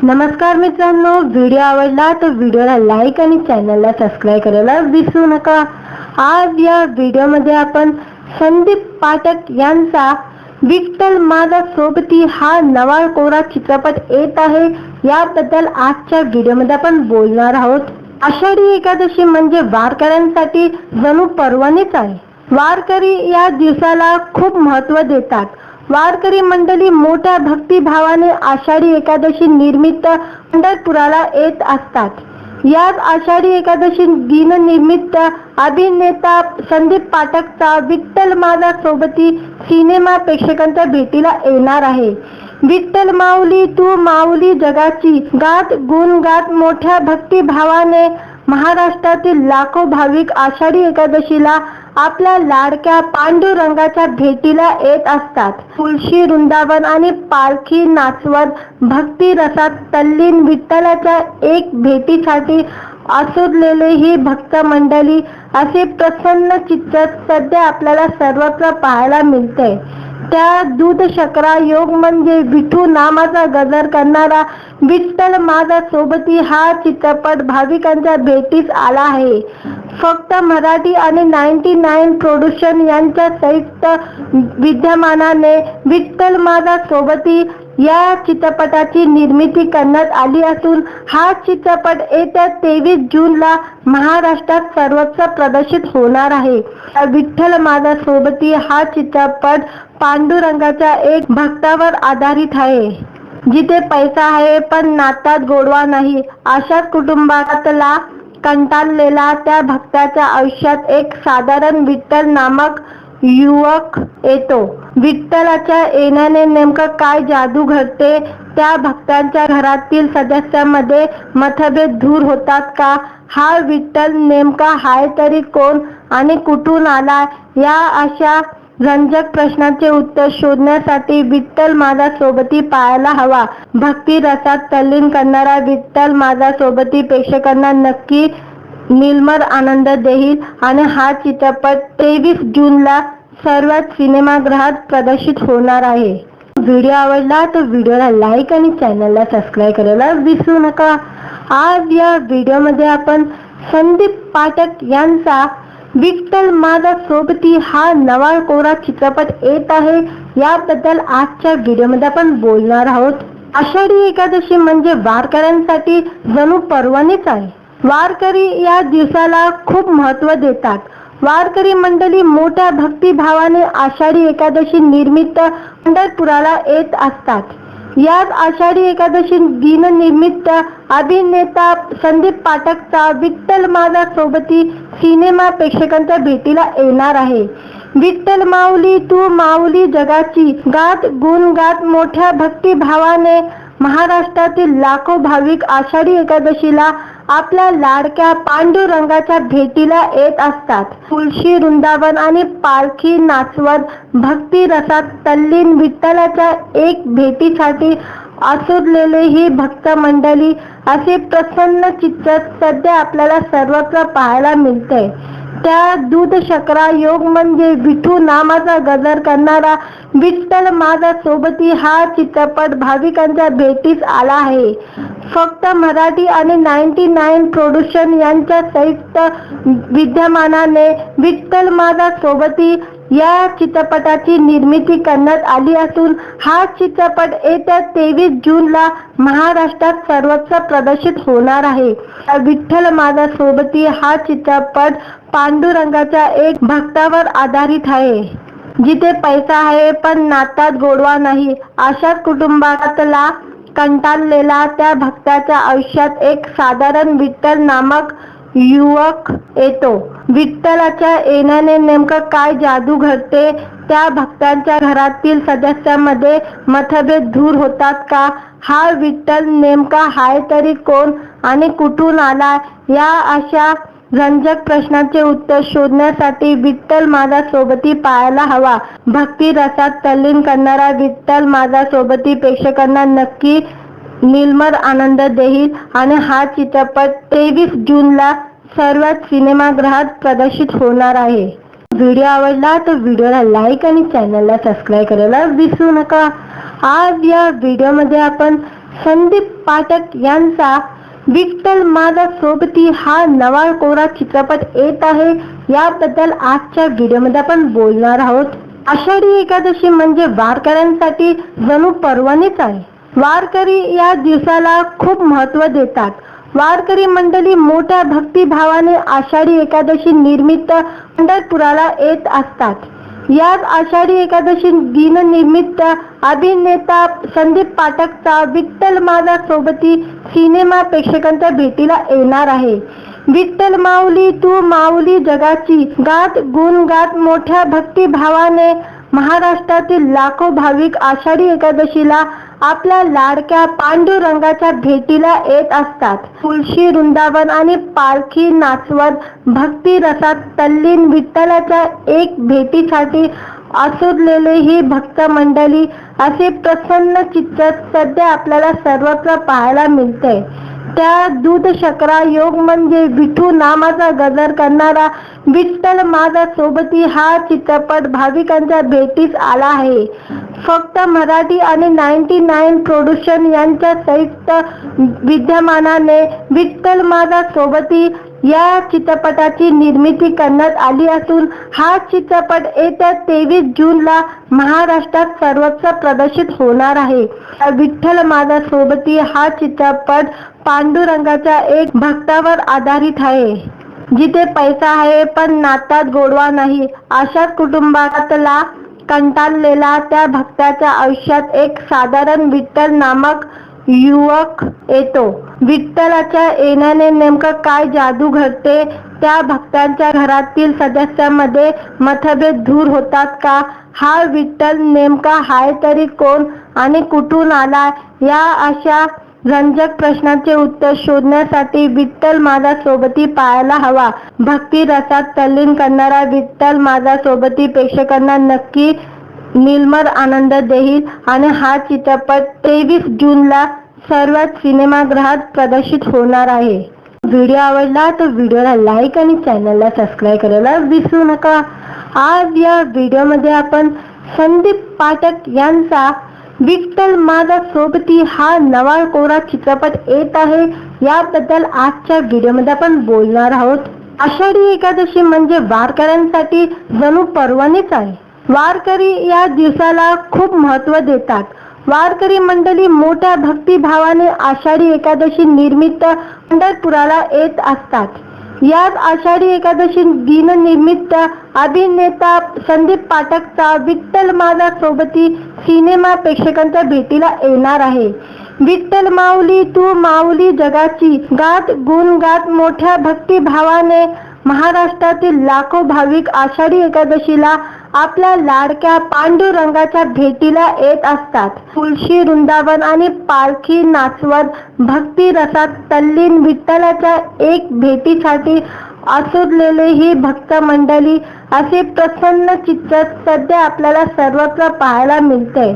नमस्कार मित्रांनो, व्हिडिओ आवडला तर व्हिडिओला लाईक आणि चॅनलला सबस्क्राईब करायला विसरू नका। आज या व्हिडिओमध्ये आपण संदीप पाठक यांचा विठ्ठल माझा सोबती हा नवा कोरा चित्रपट येत आहे, याबद्दल आजच्या व्हिडिओमध्ये आपण बोलणार आहोत। आषाढी एकादशी म्हणजे वारकऱ्यांसाठी जणू पर्वणीच आहे। वारकरी या दिवसाला खूप महत्त्व देतात। वारकरी मंडळी मोठ्या भक्तिभावाने आषाढी एकादशी निमित्त पंढरपुराला येत असतात। याच आषाढी एकादशी दिननिमित्त अभिनेता संदीप पाठकचा विठ्ठल माझा सोबती सिनेमा प्रेक्षकांच्या भेटीला येणार आहे। विठ्ठल माऊली तू माऊली जगाची गात गुणगात मोठ्या भक्तिभावाने महाराष्ट्रातील लाखो भाविक आषाढी एकादशीला आपल्या लाडक्या पांडुरंगाच्या भेटीला येत असतात। तुळशी वृंदावन आणि पालखी नाचवत भक्ती रसात तल्लीन विठ्ठलाच्या एक भेटीसाठी आसुरलेले ही भक्त मंडळी असे प्रसन्न चित्र सध्या आपल्याला सर्वत्र पाहायला मिळते। त्या दूध शकरा योग म्हणजे विठू नामाचा गजर करणारा विठ्ठल माझा सोबती हा चित्रपट भाविकांच्या भेटीस आला आहे। फक्त मराठी आणि 99 प्रोडक्शन यांच्या संयुक्त विद्यमानाने विठ्ठल माझा सोबती या चित्रपटाची निर्मिती करण्यात आली असून हा चित्रपट येत्या 23 जूनला महाराष्ट्रात सर्वत्र प्रदर्शित होणार आहे। विठ्ठल माझा सोबती हा चित्रपट पांडुरंगाच्या एक भक्तावर आधारित आहे। जिथे पैसा आहे पण नातात गोडवा नाही, अशाच कुटुंबातला कंटाळलेला त्या भक्ताच्या आयुष्यात एक साधारण विठ्ठल नामक युवक येतो। विठ्ठलाच्या येण्याने नेमकं काय जादू घडते, त्या भक्तांच्या घरातील सदस्यांमध्ये मतभेद दूर होतात का, हा विठ्ठल नेमका हाय तरी कोण आणि कुठून आला, या अशा रंजक प्रश्नांचे उत्तर शोधण्यासाठी विठ्ठल माझा सोबती पाहायला हवा। भक्ती रसात तल्लीन करणारा विठ्ठल माझा सोबती प्रेक्षकांना नक्की निर्मळ आनंद देईल आणि हा चित्रपट 23 जूनला सर्व सिनेमागृहात प्रदर्शित होणार आहे। व्हिडिओ आवडला तर व्हिडिओला लाईक आणि चॅनलला सबस्क्राईब करायला विसरू नका। आज या व्हिडिओमध्ये आपण संदीप पाठक यांचा विठ्ठल माझा सोबती हा नवा कोरा चित्रपट येत आहे, याबद्दल आजच्या व्हिडिओमध्ये आपण बोलणार आहोत। आषाढी एकादशी म्हणजे वारकऱ्यांसाठी जणू पर्वणीच आहे। वारकरी या दिवसाला खूप महत्त्व देतात। वारकरी मंडळी मोठ्या भक्तिभावाने आषाढी एकादशी निमित्त पंढरपुराला येत असतात। याच आषाढी एकादशी दिननिमित्त अभिनेता संदीप पाठकचा विठ्ठल माझा सोबती सिनेमा प्रेक्षकांच्या भेटीला येणार आहे। विठ्ठल माऊली तू माऊली जगाची गात गुणगात मोठ्या भक्तिभावाने महाराष्ट्रातील लाखो भाविक आषाढी एकादशीला आपल्या लाडक्या पांडुरंगाच्या भेटीला येत असतात। तुळशी वृंदावन आणि पालखी नाचवत भक्ती रसात तल्लीन विठ्ठलाच्या एक भेटीसाठी आसुरलेले ही भक्त मंडळी असे प्रसन्न चित्र सध्या आपल्याला सर्वत्र पाहायला मिळते। त्या दूध शकरा योग म्हणजे विठू नामाचा गजर करणारा विठ्ठल माझा सोबती हा चित्रपट भाविकांच्या भेटीस आला आहे। फक्त मराठी आणि 99 प्रोडक्शन यांच्या संयुक्त विद्यमानाने विठ्ठल माझा सोबती या चित्रपटाची निर्मिती करण्यात आली असून हा चित्रपट येत्या 23 जूनला महाराष्ट्रात सर्वत्र प्रदर्शित होणार आहे। विठ्ठल माझा सोबती हा चित्रपट पांडुरंगाच्या एक भक्तावर आधारित आहे। जिथे पैसा आहे पण नातात गोडवा नाही, अशाच कुटुंबातला कंटाळलेला त्या भक्ताच्या आयुष्यात एक साधारण विठ्ठल नामक युवक येतो। विठ्ठलाच्या येण्याने नेमकं काय जादू घडते, त्या भक्तांच्या घरातील सदस्यांमध्ये मतभेद दूर होतात का, हा विठ्ठल नेमका हाय तरी कोण आणि कुठून आला, या अशा रंजक प्रश्नांचे उत्तर शोधण्यासाठी विठ्ठल माझा सोबती पाहायला हवा। भक्ती रसात तल्लीन करणारा विठ्ठल माझा सोबती प्रेक्षकांना नक्की निर्मळ आनंद देईल आणि हा चित्रपट 23 जूनला सर्व सिनेमागृहात प्रदर्शित होणार आहे। व्हिडिओ आवडला तर व्हिडिओला लाईक आणि चॅनलला सबस्क्राईब करायला विसरू नका। आज या व्हिडिओमध्ये आपण संदीप पाठक यांचा विठ्ठल माझा सोबती हा नवा कोरा चित्रपट येत आहे. याबद्दल आजच्या व्हिडिओमध्ये आपण बोलणार आहोत. आषाढी एकादशी म्हणजे वारकऱ्यांसाठी जणू पर्वणीच आहे. वारकरी या दिवसाला खूप महत्त्व देतात. वारकरी मंडळी मोठ्या भक्तिभावाने आषाढी एकादशी निमित्त पंढरपुराला येत असतात. याच आषाढी एकादशी दिननिमित्त अभिनेता संदीप पाठकचा विठ्ठल माझा सोबती सिनेमा प्रेक्षकांच्या भेटीला येणार आहे. विठ्ठल माऊली तू माऊली जगाची गात गुणगात मोठ्या भक्तिभावाने महाराष्ट्रातील लाखो भाविक आषाढी एकादशीला आपल्या लाडक्या पांडुरंगाच्या भेटीला येत असतात. तुळशी वृंदावन आणि पालखी नाचवत भक्ती रसात तल्लीन विठ्ठलाच्या एक भेटीसाठी आसुरलेले ही भक्त मंडळी असे प्रसन्न चित्र सध्या आपल्याला सर्वत्र पाहायला मिळते. त्या दूध शकरा योग म्हणजे विठू नामाचा गजर करणारा विठ्ठल माझा सोबती हा चित्रपट भाविकांच्या भेटीस आला आहे. फक्त मराठी आणि 99 प्रोडक्शन यांच्या संयुक्त विद्यमानाने विठ्ठल माझा सोबती या चित्रपटाची निर्मिती करण्यात आली असून हा चित्रपट येत्या 23 जूनला महाराष्ट्रात सर्वत्र प्रदर्शित होणार आहे. विठ्ठल माझा सोबती हा चित्रपट पांडुरंगाच्या एक भक्तावर आधारित आहे. जिथे पैसा आहे पण नातात गोडवा नाही अशाच कुटुंबातला कंटाळलेला त्या भक्ताच्या आयुष्यात एक साधारण विठ्ठल नामक युवक येतो. विठ्ठलाच्या येण्याने नेमकं काय जादू घडते, त्या भक्तांच्या घरातील सदस्यांमध्ये मतभेद दूर होतात का, हा विठ्ठल नेमका हाय तरी कोण आणि कुठून आला, या अशा रंजक प्रश्नाचे उत्तर शोधण्यासाठी विठ्ठल माझा सोबती पाहायला हवा. भक्ती रसात तल्लीन करणारा विठ्ठल माझा सोबती प्रेक्षकांना नक्की निर्मळ आनंद देईल आणि हा चित्रपट 23 जूनला सर्वच सिनेमागृहात प्रदर्शित होणार आहे. व्हिडिओ आवडला तर व्हिडिओला लाईक आणि चॅनलला सबस्क्राईब करायला विसरू नका. आज या व्हिडिओमध्ये आपण संदीप पाठक यांचा विठ्ठल माझा सोबती हा नवा कोरा चित्रपट येत आहे. याबद्दल आजच्या व्हिडिओमध्ये आपण बोलणार आहोत. आषाढी एकादशी म्हणजे वारकऱ्यांसाठी जणू पर्वणीच आहे. वारकरी या दिवसाला खूप महत्त्व देतात. वारकरी मंडळी मोठ्या भक्तिभावाने आषाढी एकादशी निमित्त पंढरपुराला येत असतात. याच आषाढी एकादशी दिननिमित्त अभिनेता संदीप पाठकचा विठ्ठल माझा सोबती सिनेमा प्रेक्षकांच्या भेटीला येणार आहे. विठ्ठल माऊली तू माऊली जगाची गात गुणगात मोठ्या भक्तिभावाने महाराष्ट्रातील लाखो भाविक आषाढी एकादशीला आपल्या लाडक्या पांडुरंगाच्या भेटीला येत असतात. तुळशी वृंदावन आणि पालखी नाचवत भक्ती रसात तल्लीन विठ्ठलाच्या एक भेटीसाठी आसुरलेले ही भक्त मंडळी असे प्रसन्न चित्र सध्या आपल्याला सर्वत्र पाहायला मिळते.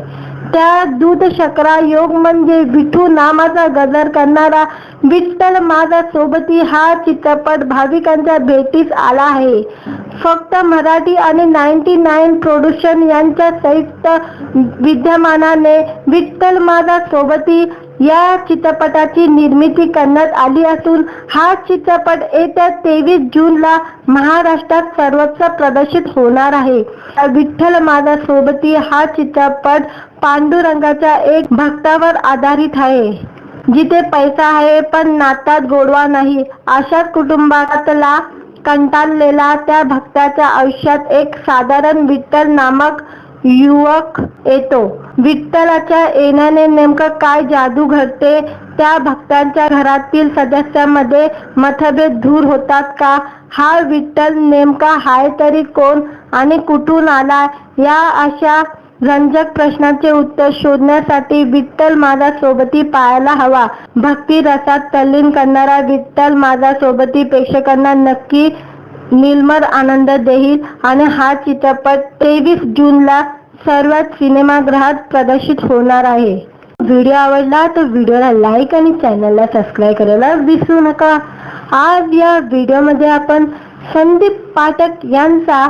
त्या दूध शकरा योग म्हणजे विठू नामाचा गजर करणारा विठ्ठल माझा सोबती हा चित्रपट भाविकांच्या भेटीस आला आहे. फक्त मराठी आणि 99 प्रोडक्शन यांच्या संयुक्त विद्यमानाने विठ्ठल माझा सोबती या चित्रपटाची निर्मिती करण्यात आली असून हा चित्रपट येत्या 23 जूनला महाराष्ट्रात सर्वत्र प्रदर्शित होणार आहे. विठ्ठल माझा सोबती हा चित्रपट पांडुरंगाच्या एक भक्तावर आधारित आहे. जिथे पैसा आहे पण नातात गोडवा नाही अशाच कुटुंबातला कंटाळलेला त्या भक्ताच्या आयुष्यात एक साधारण विठ्ठल नामक युवक येतो. विठ्ठलाच्या येण्याने नेमकं काय जादू घडते, त्या भक्तांच्या घरातील सदस्यांमध्ये मतभेद दूर होतात का, हा विठ्ठल नेमका हाय तरी कोण आणि कुठून आला, या अशा रंजक प्रश्नाचे उत्तर शोधण्यासाठी विठ्ठल माझा सोबती पाहायला हवा. भक्ती रसात तल्लीन करणारा विठ्ठल माझा सोबती प्रेक्षकांना नक्की निर्मळ आनंद देईल आणि हा चित्रपट 23 जूनला सर्वच सिनेमागृहात प्रदर्शित होणार आहे. व्हिडिओ आवडला तर व्हिडिओला लाईक आणि चॅनलला सबस्क्राईब करायला विसरू नका. आज या व्हिडिओमध्ये आपण संदीप पाठक यांचा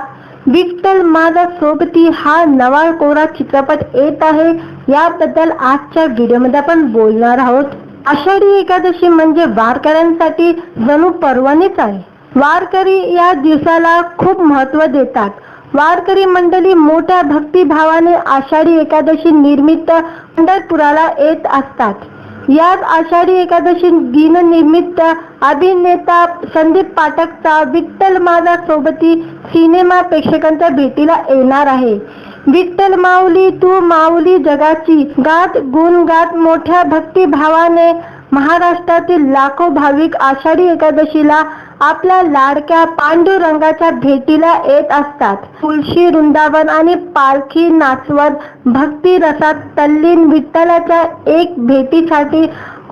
विठ्ठल माझा सोबती हा नवा कोरा चित्रपट येत आहे, याबद्दल आजच्या व्हिडिओमध्ये आपण बोलणार आहोत. आषाढी एकादशी म्हणजे वारकऱ्यांसाठी जणू पर्वणीच आहे. वारकरी या दिवसाला खूप महत्त्व देतात. वारकरी मंडळी मोठ्या भक्तिभावाने आषाढी एकादशी निमित्त पंढरपुराला येत असतात. याच आषाढी एकादशी दिननिमित्त अभिनेता संदीप पाठकचा विठ्ठल माझा सोबती सिनेमा प्रेक्षकांच्या भेटीला येणार आहे. विठ्ठल माऊली तू माऊली जगाची गात गुणगात मोठ्या भक्तिभावाने महाराष्ट्रातील लाखो भाविक आषाढी एकादशीला आपल्या लाडक्या पांडुरंगाच्या भेटीला येत असतात. तुळशी वृंदावन आणि पालखी नाचवत भक्ती रसात तल्लीन विठ्ठलाच्या एक भेटीसाठी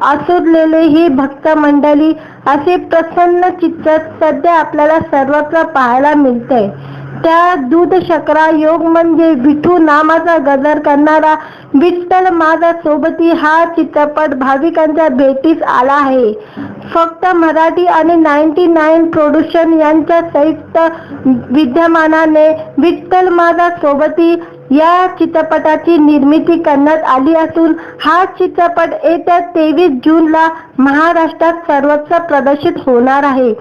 आसुरलेले ही भक्त मंडळी असे प्रसन्न चित्र सध्या आपल्याला सर्वत्र पाहायला मिळते. त्या दूध शकरा योग म्हणजे विठू नामाचा गजर करणारा विठ्ठल माझा सोबती हा चित्रपट भाविकांच्या भेटीस आला आहे. फक्त मराठी आणि 99 प्रोडक्शन यांच्या संयुक्त विद्यमानाने विठ्ठल माझा सोबती या चित्रपटाची निर्मिती करण्यात आली असून हा चित्रपट येत्या 23 जूनला महाराष्ट्रात सर्वत्र प्रदर्शित होणार आहे.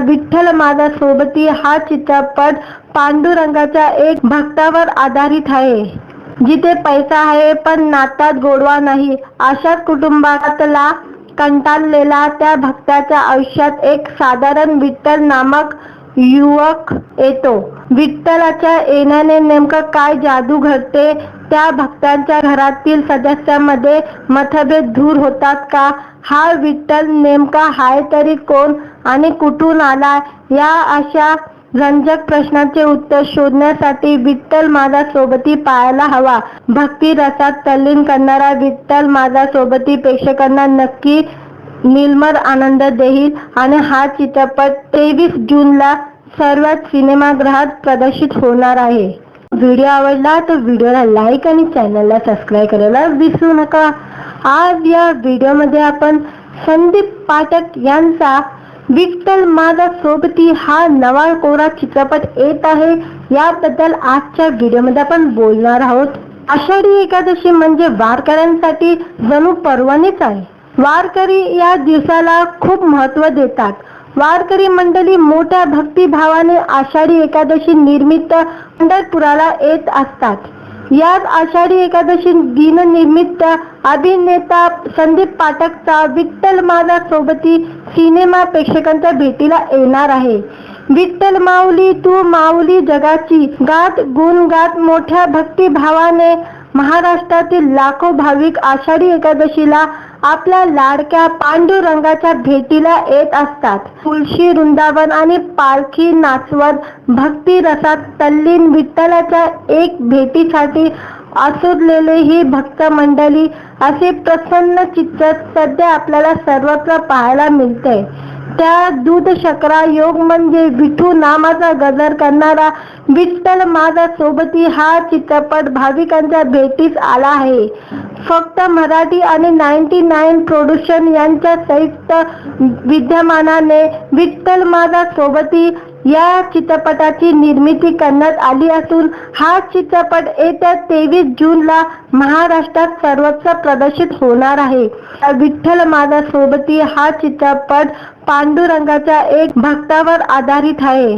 विठ्ठल माझा सोबती हा चित्रपट पांडुरंगाच्या एक भक्तावर आधारित आहे. जिथे पैसा आहे पण नातात गोडवा नाही, अशाच कुटुंबातला कंटाळलेला त्या भक्ताच्या आयुष्यात एक साधारण विठ्ठल नामक युवक येतो. विठ्ठलाच्या येण्याने नेमकं काय जादू घडते, त्या भक्तांच्या घरातील सदस्यांमध्ये मतभेद दूर होतात का, हा विठ्ठल नेमका हाय तरी कोण आणि कुठून आला, या अशा रंजक प्रश्नांचे उत्तर शोधण्यासाठी विठ्ठल माझा सोबती पाहायला हवा. भक्ती रसात तल्लीन करणारा विठ्ठल माझा सोबती प्रेक्षकांना नक्की निर्मळ आनंद देईल आणि हा चित्रपट 23 जूनला सर्वच सिनेमागृहात प्रदर्शित होणार आहे. व्हिडिओ आवडला तर व्हिडिओला लाईक आणि चॅनलला सबस्क्राईब करायला विसरू नका. आज या व्हिडिओमध्ये आपण संदीप पाठक यांचा विठ्ठल माझा सोबती हा नवा कोरा चित्रपट येत आहे, याबद्दल आजच्या व्हिडिओमध्ये आपण बोलणार आहोत. आषाढी एकादशी म्हणजे वारकऱ्यांसाठी जणू पर्वणीच आहे. वारकरी या दिवसाला खूप महत्त्व देतात. वारकरी मंडळी मोठ्या भक्तिभावाने आषाढी एकादशी निमित्त पंढरपुराला येत असतात. याच आषाढी एकादशी दिननिमित्त अभिनेता संदीप पाठकचा विठ्ठल माझा सोबती सिनेमा प्रेक्षकांच्या भेटीला येणार आहे. विठ्ठल माऊली तू माऊली जगाची गात गुणगात मोठ्या भक्तिभावाने महाराष्ट्रातील लाखो भाविक आषाढी एकादशीला आपल्या लाडक्या पांडुरंगाच्या भेटीला येत असतात. तुळशी वृंदावन आणि पालखी नाचवत भक्ती रसात तल्लीन विठ्ठलाच्या एक भेटीसाठी आसुरलेले ही भक्त मंडळी असे प्रसन्न चित्र सध्या आपल्याला सर्वत्र पाहायला मिळते. त्या दूध शकरा योग म्हणजे विठू नामाचा गजर करणारा विठ्ठल माझा सोबती हा चित्रपट भाविकांच्या भेटीस आला आहे. फक्त मराठी आणि 99 प्रोडक्शन यांच्या संयुक्त विद्यमानाने विठ्ठल माझा सोबती या चित्रपटाची निर्मिती करण्यात आली असून हा चित्रपट येत्या 23 जूनला महाराष्ट्रात सर्वत्र प्रदर्शित होणार आहे. विठ्ठल माझा सोबती हा चित्रपट पांडुरंगाच्या एक भक्तावर आधारित आहे.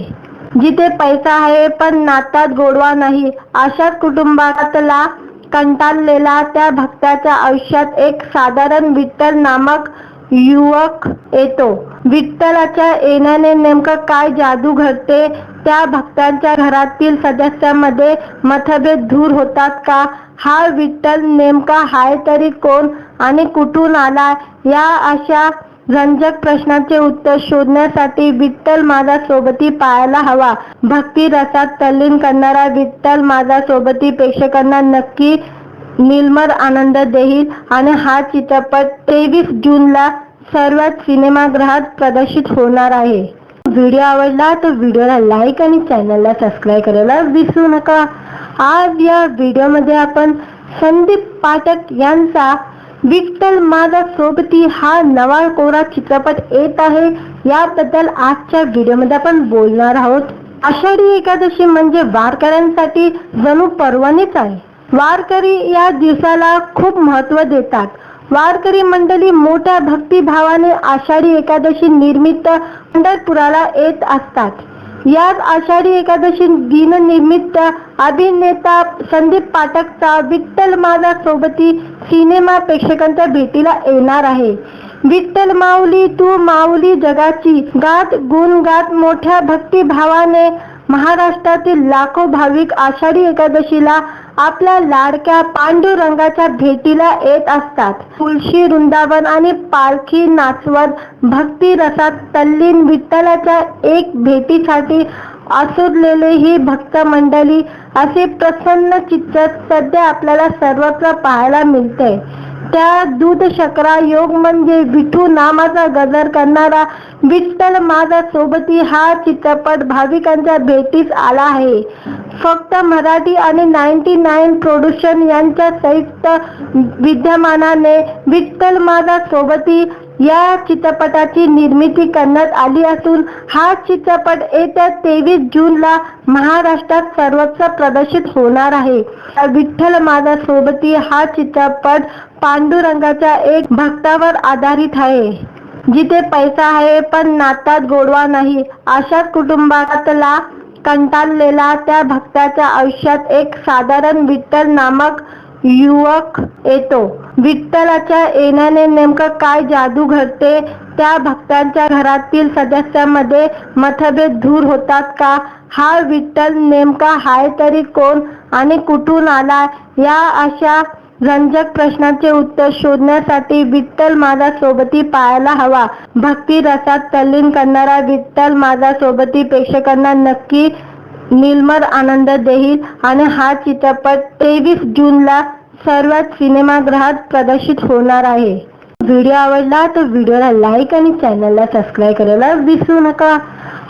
जिथे पैसा आहे पण नातात गोडवा नाही, अशाच कुटुंबातला कंटाळलेला त्या भक्ताच्या आयुष्यात एक साधारण विठ्ठल नामक युवक येतो. विठ्ठलाच्या येण्याने नेमकं काय जादू घडते, त्या भक्तांच्या घरातील सदस्यांमध्ये मतभेद दूर होतात का, हा विठ्ठल नेमका हाय तरी कोण आणि कुठून आला, या अशा रंजक प्रश्नांचे उत्तर शोधण्यासाठी विठ्ठल माझा सोबती पाहायला हवा. भक्ती रसात तल्लीन करणारा विठ्ठल माझा सोबती प्रेक्षकांना नक्की निर्मळ आनंद देईल आणि हा चित्रपट 23 जूनला सर्वच सिनेमागृहात प्रदर्शित होणार आहे. व्हिडिओ आवडला तर व्हिडिओला लाईक आणि चॅनलला सबस्क्राईब करायला विसरू नका. आज या व्हिडिओमध्ये आपण संदीप पाठक यांचा विठ्ठल माझा सोबती हा नवा कोरा चित्रपट येत आहे, याबद्दल आजच्या व्हिडिओमध्ये आपण बोलणार आहोत. आषाढी एकादशी म्हणजे वारकऱ्यांसाठी जणू पर्वणीच आहे. वारकरी या दिवसाला खूप महत्त्व देतात. वारकरी मंडळी मोठ्या भक्तिभावाने आषाढी एकादशी निमित्त पंढरपुराला येत असतात. याच आषाढी एकादशी दिननिमित्त अभिनेता संदीप पाठकचा विठ्ठल माझा सोबती सिनेमा प्रेक्षकांच्या भेटीला येणार आहे. विठ्ठल माऊली तू माऊली जगाची गात गुणगात मोठ्या भक्तिभावाने महाराष्ट्रातील लाखो भाविक आषाढी एकादशीला आपल्या लाडक्या पांडुरंगाच्या भेटीला येत असतात. तुळशी वृंदावन आणि पालखी नाचवत भक्ती रसात तल्लीन विठ्ठलाच्या एक भेटीसाठी आसुरलेले ही भक्त मंडळी असे प्रसन्न चित्र सध्या आपल्याला सर्वत्र पाहायला मिळते. त्या दूध शकरा योग म्हणजे विठू नामाचा गजर करणारा विठ्ठल माझा सोबती हा चित्रपट भाविकांच्या भेटीस आला आहे. फक्त मराठी आणि 99 प्रोडक्शन यांच्या संयुक्त विद्यमानाने विठ्ठल माझा सोबती या चित्रपटाची निर्मिती करण्यात आली असून हा चित्रपट येत्या 23 जूनला महाराष्ट्रात सर्वत्र प्रदर्शित होणार आहे. विठ्ठल माझा सोबती हा चित्रपट पांडुरंगाच्या एक भक्तावर आधारित आहे. जिथे पैसा आहे पण नातात गोडवा नाही अशाच कुटुंबातला कंटाळलेला त्या भक्ताच्या आयुष्यात एक साधारण विठ्ठल नामक युवक येतो. विठ्ठलाच्या येण्याने नेमकं काय जादू घडते, त्या भक्तांच्या घरातील सदस्यांमध्ये मतभेद दूर होतात का, हा विठ्ठल नेमका हाय तरी कोण आणि कुठून आला, या अशा रंजक प्रश्नाचे उत्तर शोधण्यासाठी विठ्ठल माझा सोबती पाहायला हवा. भक्ती रसात तल्लीन करणारा विठ्ठल माझा सोबती प्रेक्षकांना नक्की निर्मळ आनंद देईल आणि हा चित्रपट 23 जूनला सर्वच सिनेमागृहात प्रदर्शित होणार आहे. व्हिडिओ आवडला तर व्हिडिओला लाईक आणि चॅनलला सबस्क्राईब करायला विसरू नका.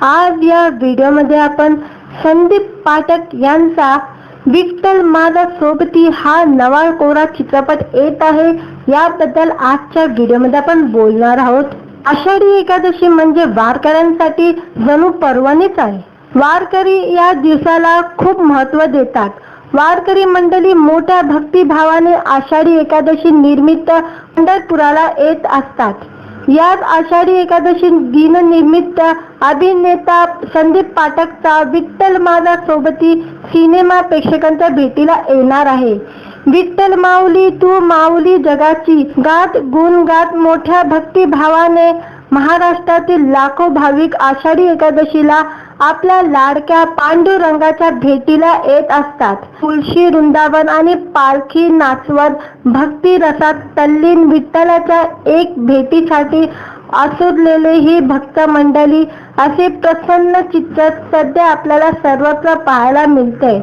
आज या व्हिडिओमध्ये आपण संदीप पाठक यांचा विठ्ठल माझा सोबती हा नवा कोरा चित्रपट येत आहे याबद्दल आजच्या व्हिडिओमध्ये आपण बोलणार आहोत. आषाढी एकादशी म्हणजे वारकऱ्यांसाठी जणू पर्वणीच आहे. वारकरी या दिवसाला खूप महत्त्व देतात. वारकरी मंडळी मोठ्या भक्तिभावाने आषाढी एकादशी निमित्त पंढरपुराला येत असतात. याच आषाढी एकादशी दिननिमित्त अभिनेता संदीप पाठकचा विठ्ठल माझा सोबती सिनेमा प्रेक्षकांच्या भेटीला येणार आहे. विठ्ठल माऊली तू माऊली जगाची गात गुणगात मोठ्या भक्तिभावाने महाराष्ट्रातील लाखो भाविक आषाढी एकादशीला आपल्या लाडक्या पांडुरंगाच्या भेटीला येत असतात. तुळशी वृंदावन आणि पालखी नाचवत भक्ती रसात तल्लीन विठ्ठलाच्या एक भेटीसाठी आसुरलेले ही भक्त मंडळी असे प्रसन्न चित्र सध्या आपल्याला सर्वत्र पाहायला मिळते.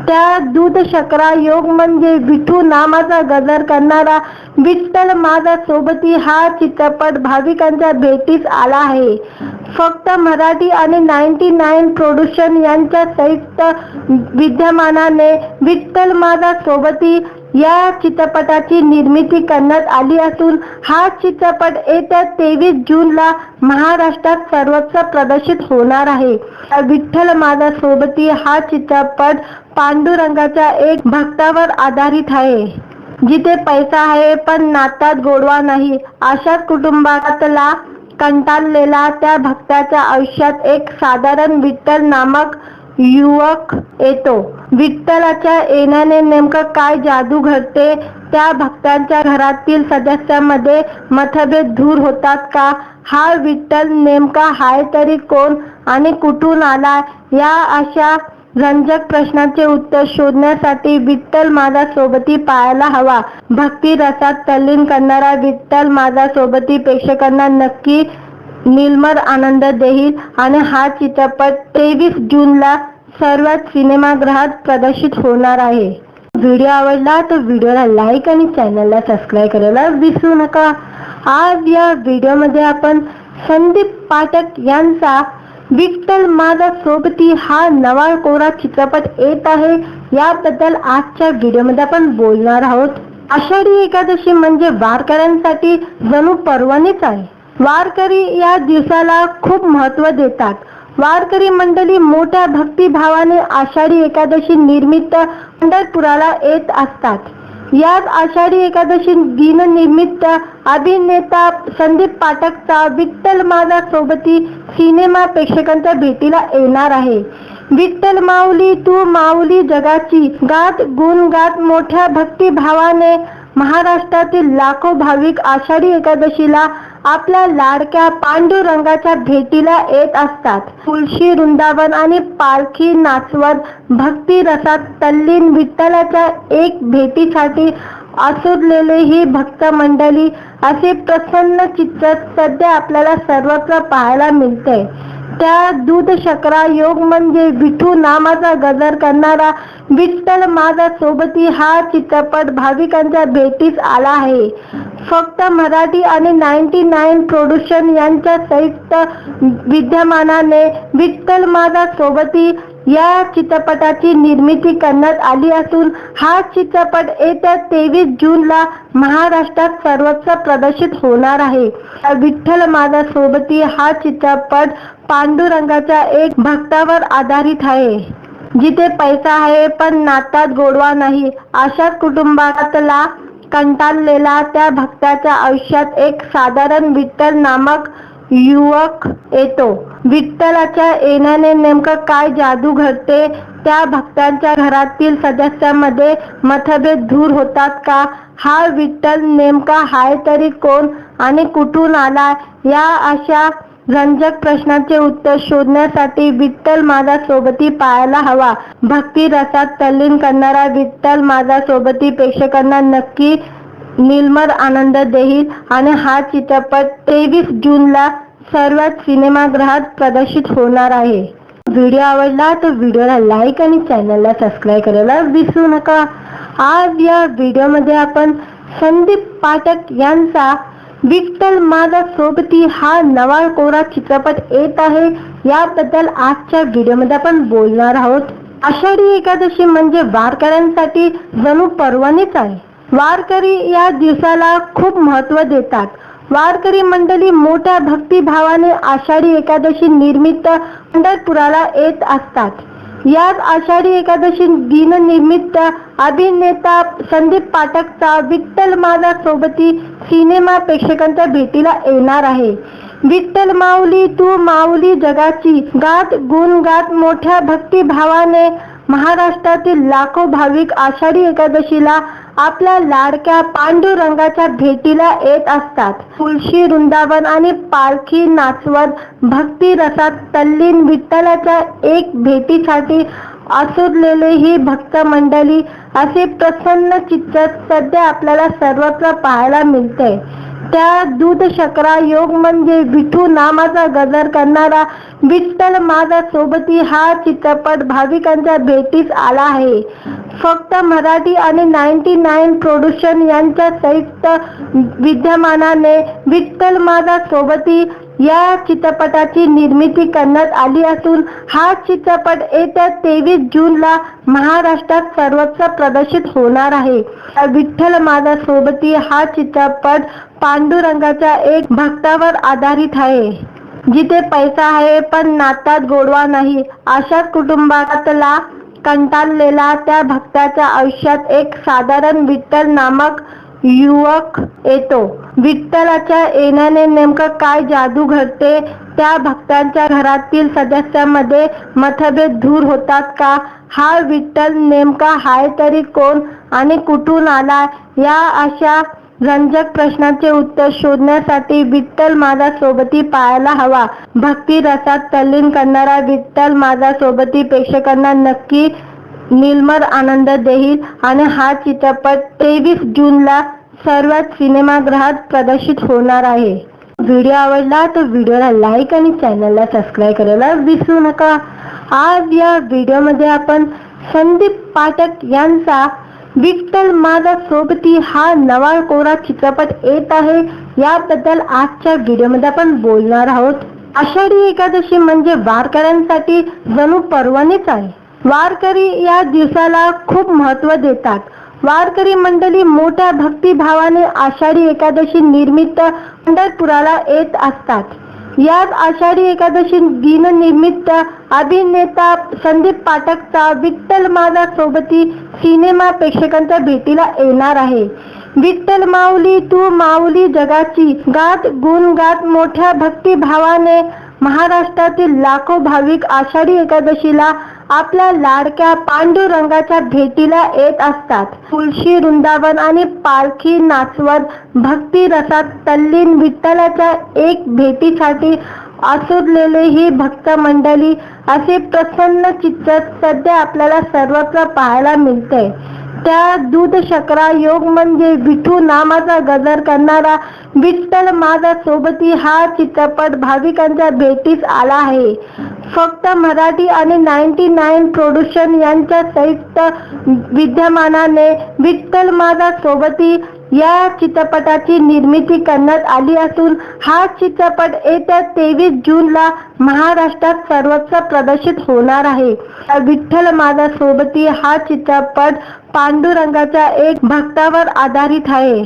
त्या दूध शकरा योग म्हणजे विठू नामाचा गजर करणारा विठ्ठल माझा सोबती हा चित्रपट भाविकांच्या भेटीस आला आहे. फक्त मराठी आणि 99 प्रोडक्शन यांच्या संयुक्त विद्यमानाने विठ्ठल माझा सोबती या चित्रपटाची निर्मिती करण्यात आली असून हा चित्रपट येत्या 23 जूनला महाराष्ट्रात सर्वत्र प्रदर्शित होणार आहे. विठ्ठल माझा सोबती हा चित्रपट पांडुरंगाच्या एक भक्तावर आधारित आहे. जिथे पैसा आहे पण नातात गोडवा नाही अशाच कुटुंबातला कंटाळलेला त्या भक्ताच्या आयुष्यात एक साधारण विठ्ठल नामक युवक येतो. विठ्ठलाच्या येण्याने नेमकं काय जादू घडते, त्या भक्तांच्या घरातील सदस्यांमध्ये मतभेद दूर होतात का, हा विठ्ठल नेमका हाय तरी कोण आणि कुठून आला, या अशा रंजक प्रश्नाचे उत्तर शोधण्यासाठी विठ्ठल माझा सोबती पाहायला हवा. भक्ती रसात तल्लीन करणारा विठ्ठल माझा सोबती प्रेक्षकांना नक्की निर्मळ आनंद देईल आणि हा चित्रपट 23 जूनला सर्वच सिनेमागृहात प्रदर्शित होणार आहे. व्हिडिओ आवडला तर व्हिडिओला लाईक आणि चॅनलला सबस्क्राईब करायला विसरू नका. आज या व्हिडिओमध्ये आपण संदीप पाठक यांचा विठ्ठल माझा सोबती हा नवा कोरा चित्रपट येत आहे याबद्दल आजच्या व्हिडिओमध्ये आपण बोलणार आहोत. आषाढी एकादशी म्हणजे वारकऱ्यांसाठी जणू पर्वणीच आहे. वारकरी या दिवसाला खूप महत्त्व देतात. वारकरी मंडळी मोठ्या भक्तिभावाने आषाढी एकादशी निमित्त पंढरपुराला येत असतात. याच आषाढी एकादशी दिननिमित्त अभिनेता संदीप पाठकचा विठ्ठल माझा सोबती सिनेमा प्रेक्षकांच्या भेटीला येणार आहे. विठ्ठल माऊली तू माऊली जगाची गात गुणगात मोठ्या भक्तिभावाने महाराष्ट्रातील लाखो भाविक आषाढी एकादशीला आपल्या लाडक्या पांडुरंगाच्या भेटीला येत असतात. तुळशी वृंदावन आणि पालखी नाचवत भक्ती रसात तल्लीन विठ्ठलाच्या एक भेटीसाठी आसुरलेले ही भक्त मंडळी असे प्रसन्न चित्र सध्या आपल्याला सर्वत्र पाहायला मिळते. त्या दूध शकरा योग म्हणजे विठू नामाचा गजर करणारा विठ्ठल माझा सोबती हा चित्रपट भाविकांच्या भेटीस आला आहे. फक्त मराठी आणि 99 प्रोडक्शन यांच्या संयुक्त विद्यमानाने विठ्ठल माझा सोबती या चित्रपटाची निर्मिती करण्यात आली असून हा चित्रपट येत्या 23 जूनला महाराष्ट्रात सर्वत्र प्रदर्शित होणार आहे. विठ्ठल माझा सोबती हा चित्रपट पांडुरंगाच्या एक भक्तावर आधारित आहे. जिथे पैसा आहे पण नातात गोडवा नाही अशाच कुटुंबातला कंटाळलेला त्या भक्ताच्या आयुष्यात एक साधारण विठ्ठल नामक युवक येतो. विठ्ठलाच्या येण्याने नेमकं काय जादू घडते, त्या भक्तांच्या घरातील सदस्यांमध्ये मतभेद दूर होतात का, हा विठ्ठल नेमका हाय तरी कोण आणि कुठून आला, या अशा रंजक प्रश्नांचे उत्तर शोधण्यासाठी विठ्ठल माझा सोबती पाहायला हवा. भक्ती रसात तल्लीन करणारा विठ्ठल माझा सोबती प्रेक्षकांना नक्की निर्मळ आनंद देईल आणि हा चित्रपट 23 जूनला सर्वच सिनेमागृहात प्रदर्शित होणार आहे. व्हिडिओ आवडला तर व्हिडिओला लाईक आणि चॅनलला सबस्क्राईब करायला विसरू नका. आज या व्हिडिओमध्ये आपण संदीप पाठक यांचा विठ्ठल माझा सोबती हा नवा कोरा चित्रपट येत आहे याबद्दल आजच्या व्हिडिओमध्ये आपण बोलणार आहोत. आषाढी एकादशी म्हणजे वारकऱ्यांसाठी जणू पर्वणीच आहे. वारकरी या दिवसाला खूप महत्त्व देतात. वारकरी मंडळी मोठ्या भक्तिभावाने आषाढी एकादशी निमित्त पंढरपुराला येत असतात. याच आषाढी एकादशी दिननिमित्त अभिनेता संदीप पाठकचा विठ्ठल माझा सोबती सिनेमा प्रेक्षकांच्या भेटीला येणार आहे. विठ्ठल माऊली तू माऊली जगाची गात गुणगात मोठ्या भक्तिभावाने महाराष्ट्रातील लाखो भाविक आषाढी एकादशीला आपल्या लाडक्या पांडुरंगाच्या भेटीला येत असतात. तुळशी वृंदावन आणि पालखी नाचवत भक्ती रसात तल्लीन विठ्ठलाच्या एक भेटीसाठी आसुरलेले ही भक्त मंडळी असे प्रसन्न चित्र सध्या आपल्याला सर्वत्र पाहायला मिळते. त्या दूध शकरा योग म्हणजे विठू नामाचा गजर करणारा विठ्ठल माझा सोबती हा चित्रपट भाविकांच्या भेटीस आला आहे. फक्त मराठी आणि 99 प्रोडक्शन यांच्या संयुक्त विद्यमानाने विठ्ठल माझा सोबती या चित्रपटाची निर्मिती करण्यात आली असून हा चित्रपट येत्या 23 जूनला महाराष्ट्रात सर्वत्र प्रदर्शित होणार आहे. विठ्ठल माझा सोबती हा चित्रपट पांडुरंगाच्या एक भक्तावर आधारित आहे. जिथे पैसा आहे पण नातात गोडवा नाही अशाच कुटुंबातला कंटाळलेला त्या भक्ताच्या आयुष्यात एक साधारण विठ्ठल नामक युवक येतो. विठ्ठलाच्या येण्याने नेमकं काय जादू घडते, त्या भक्तांच्या घरातील सदस्यांमध्ये मतभेद दूर होतात का, हा विठ्ठल नेमका हाय तरी कोण आणि कुठून आला, या अशा रंजक प्रश्नांचे उत्तर शोधण्यासाठी विठ्ठल माझा सोबती पाहायला हवा. भक्ती रसात तल्लीन करणारा विठ्ठल माझा सोबती प्रेक्षकांना नक्की निर्मळ आनंद देईल आणि हा चित्रपट 23 जूनला सर्वच सिनेमागृहात प्रदर्शित होणार आहे. व्हिडिओ आवडला तर व्हिडिओला लाईक आणि चॅनलला सबस्क्राईब करायला विसरू नका. आज या व्हिडिओमध्ये आपण संदीप पाठक यांचा विठ्ठल माझा सोबती हा नवा कोरा चित्रपट येत आहे याबद्दल आजच्या व्हिडिओमध्ये आपण बोलणार आहोत. आषाढी एकादशी म्हणजे वारकऱ्यांसाठी जणू पर्वणीच आहे. वारकरी या दिवसाला खूप महत्त्व देतात. वारकरी मंडळी मोठ्या भक्तिभावाने आषाढी एकादशी निमित्त पंढरपुराला येत असतात. याच आषाढी एकादशी दिननिमित्त अभिनेता संदीप पाठकचा विठ्ठल माझा सोबती सिनेमा प्रेक्षकांच्या भेटीला येणार आहे. विठ्ठल माऊली तू माऊली जगाची गात गुणगात मोठ्या भक्तिभावाने महाराष्ट्रातील लाखो भाविक आषाढी एकादशीला आपल्या लाडक्या पांडुरंगाच्या भेटीला येत असतात. तुळशी वृंदावन आणि पालखी नाचवत भक्ती रसात तल्लीन विठ्ठलाच्या एक भेटीसाठी आसुरलेले ही भक्त मंडळी असे प्रसन्न चित्र सध्या आपल्याला सर्वत्र पाहायला मिळते. त्या दूध शकरा योग म्हणजे विठू नामाचा गजर करणारा विठ्ठल माझा सोबती हा चित्रपट भाविकांच्या भेटीस आला आहे. फक्त मराठी आणि 99 प्रोडक्शन यांच्या संयुक्त विद्यमानाने विठ्ठल माझा सोबती या चित्रपटाची निर्मिती करण्यात आली असून हा चित्रपट येत्या 23 जूनला महाराष्ट्रात सर्वत्र प्रदर्शित होणार आहे. विठ्ठल माझा सोबती हा चित्रपट पांडुरंगाच्या एक भक्तावर आधारित आहे.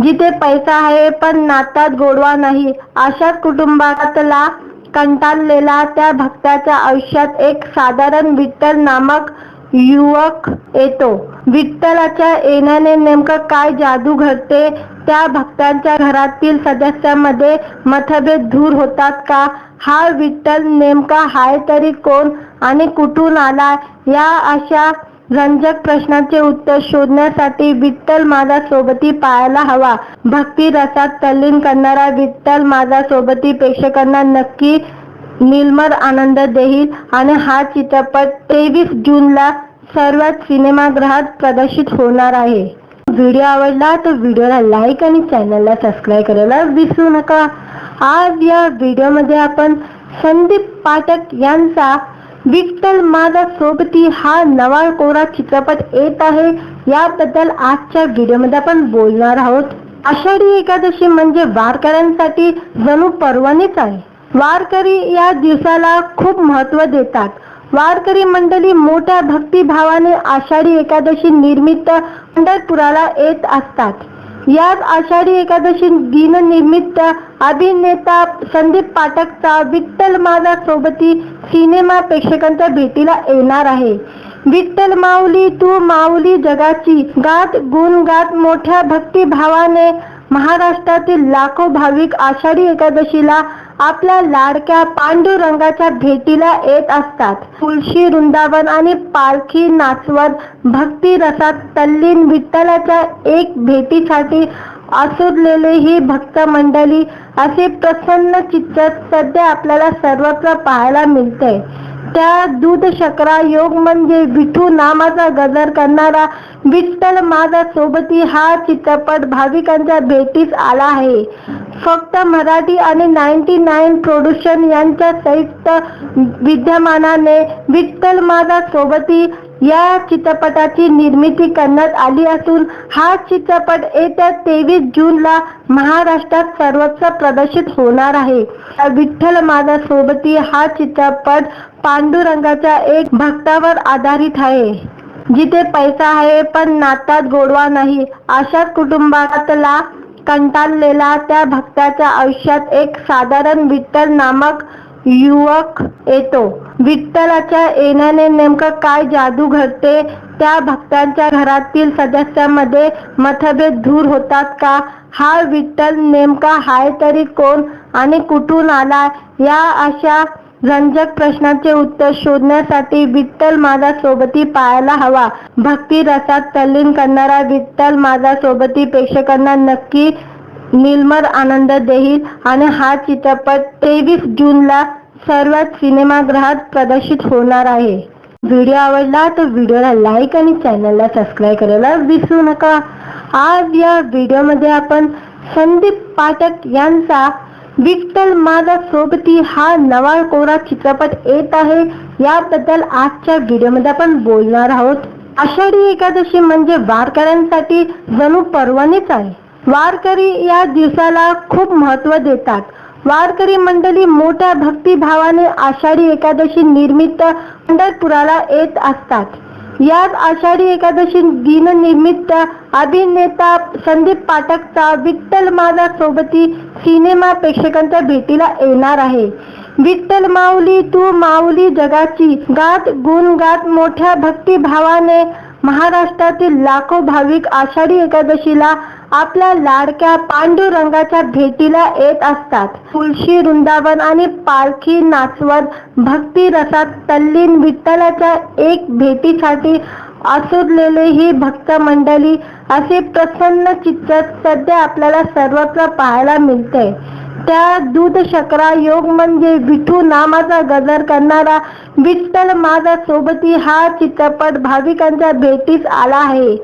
जिथे पैसा आहे पण नातात गोडवा नाही अशाच कुटुंबातला कंटाळलेला त्या भक्ताच्या आयुष्यात एक साधारण विठ्ठल नामक युवक येतो. विठ्ठलाच्या येण्याने नेमकं काय जादू घडते, त्या भक्तांच्या घरातील सदस्यांमध्ये मतभेद दूर होतात का, हा विठ्ठल नेमका हाय तरी कोण आणि कुठून आला, या अशा रंजक प्रश्नाचे उत्तर शोधण्यासाठी विठ्ठल माझा सोबती पाहायला हवा. भक्ती रसात तल्लीन करणारा विठ्ठल माझा सोबती प्रेक्षकांना नक्की निर्मळ आनंद देईल आणि हा चित्रपट 23 जूनला सर्वच सिनेमागृहात प्रदर्शित होणार आहे. व्हिडिओ आवडला तर व्हिडिओला लाईक आणि चॅनलला सबस्क्राईब करायला विसरू नका. आज या व्हिडिओमध्ये आपण संदीप पाठक यांचा विठ्ठल माझा सोबती हा नवा कोरा चित्रपट येत आहे याबद्दल आजच्या व्हिडिओमध्ये आपण बोलणार आहोत. आषाढी एकादशी म्हणजे वारकऱ्यांसाठी जणू पर्वणीच आहे. वारकरी या दिवसाला खूप महत्त्व देतात. वारकरी मंडळी मोठ्या भक्तिभावाने आषाढी एकादशी निमित्त पंढरपुराला येत असतात. याच आषाढी एकादशी दिननिमित्त अभिनेता संदीप पाठकचा विठ्ठल माझा सोबती सिनेमा प्रेक्षकांच्या भेटीला येणार आहे. विठ्ठल माऊली तू माऊली जगाची गात गुणगात मोठ्या भक्तिभावाने महाराष्ट्रातील लाखो भाविक आषाढी एकादशीला आपल्या लाडक्या पांडुरंगाच्या भेटीला येत असतात. तुळशी वृंदावन आणि पालखी नाचवत भक्ती रसात तल्लीन विठ्ठलाच्या एक भेटीसाठी आसुरलेले ही भक्त मंडळी असे प्रसन्न चित्र सध्या आपल्याला सर्वत्र पाहायला मिळते. त्या दूध शकरा योग म्हणजे विठू नामाचा गजर करणारा विठ्ठल माझा सोबती हा चित्रपट भाविकांच्या भेटीस आला आहे. फक्त मराठी आणि 99 प्रोडक्शन यांच्या संयुक्त विद्यमानाने विठ्ठल माझा सोबती या चित्रपटाची निर्मिती करण्यात आली असून हा चित्रपट येत्या 23 जूनला महाराष्ट्रात सर्वत्र प्रदर्शित होणार आहे. विठ्ठल माझा सोबती हा चित्रपट पांडुरंगाच्या एक भक्तावर आधारित आहे. जिथे पैसा आहे पण नातात गोडवा नाही अशाच कुटुंबातला कंटाळलेला त्या भक्ताच्या आयुष्यात एक साधारण विठ्ठल नामक युवक येतो. विठ्ठलाच्या येण्याने नेमकं काय जादू घडते, त्या भक्तांच्या घरातील सदस्यांमध्ये मतभेद दूर होतात का, हा विठ्ठल नेमका हाय तरी कोण आणि कुठून आला, या अशा रंजक प्रश्नाचे उत्तर शोधण्यासाठी विठ्ठल माझा सोबती पाहायला हवा. भक्ती रसात तल्लीन करणारा विठ्ठल माझा सोबती प्रेक्षकांना नक्की निर्मळ आनंद देईल आणि हा चित्रपट 23 जूनला सर्वच सिनेमागृहात प्रदर्शित होणार आहे. व्हिडिओ आवडला तर व्हिडिओला लाईक आणि चॅनलला सबस्क्राईब करायला विसरू नका. आज या व्हिडिओमध्ये आपण संदीप पाठक यांचा विठ्ठल माझा सोबती हा नवा कोरा चित्रपट येत आहे याबद्दल आजच्या व्हिडिओमध्ये आपण बोलणार आहोत. आषाढी एकादशी म्हणजे वारकऱ्यांसाठी जणू पर्वणीच आहे. वारकरी या दिवसाला खूप महत्त्व देतात. वारकरी मंडळी मोठ्या भक्तिभावाने आषाढी एकादशी निमित्त पंढरपुराला येत असतात. याच आषाढी एकादशी दिननिमित्त अभिनेता संदीप पाठकचा विठ्ठल माझा सोबती सिनेमा प्रेक्षकांच्या भेटीला येणार आहे. विठ्ठल माऊली तू माऊली जगाची गात गुणगात मोठ्या भक्तिभावाने महाराष्ट्रातील लाखो भाविक आषाढी एकादशीला आपल्या लाडक्या पांडुरंगाच्या भेटीला येत असतात. तुळशी वृंदावन आणि पालखी नाचवत भक्ती रसात तल्लीन विठ्ठलाच्या एक भेटीसाठी आसुरलेले ही भक्त मंडळी असे प्रसन्न चित्र सध्या आपल्याला सर्वत्र पाहायला मिळते. त्या दूध शकरा योग म्हणजे विठू नामाचा गजर करणारा विठ्ठल माझा सोबती हा चित्रपट भाविकांच्या भेटीस आला आहे.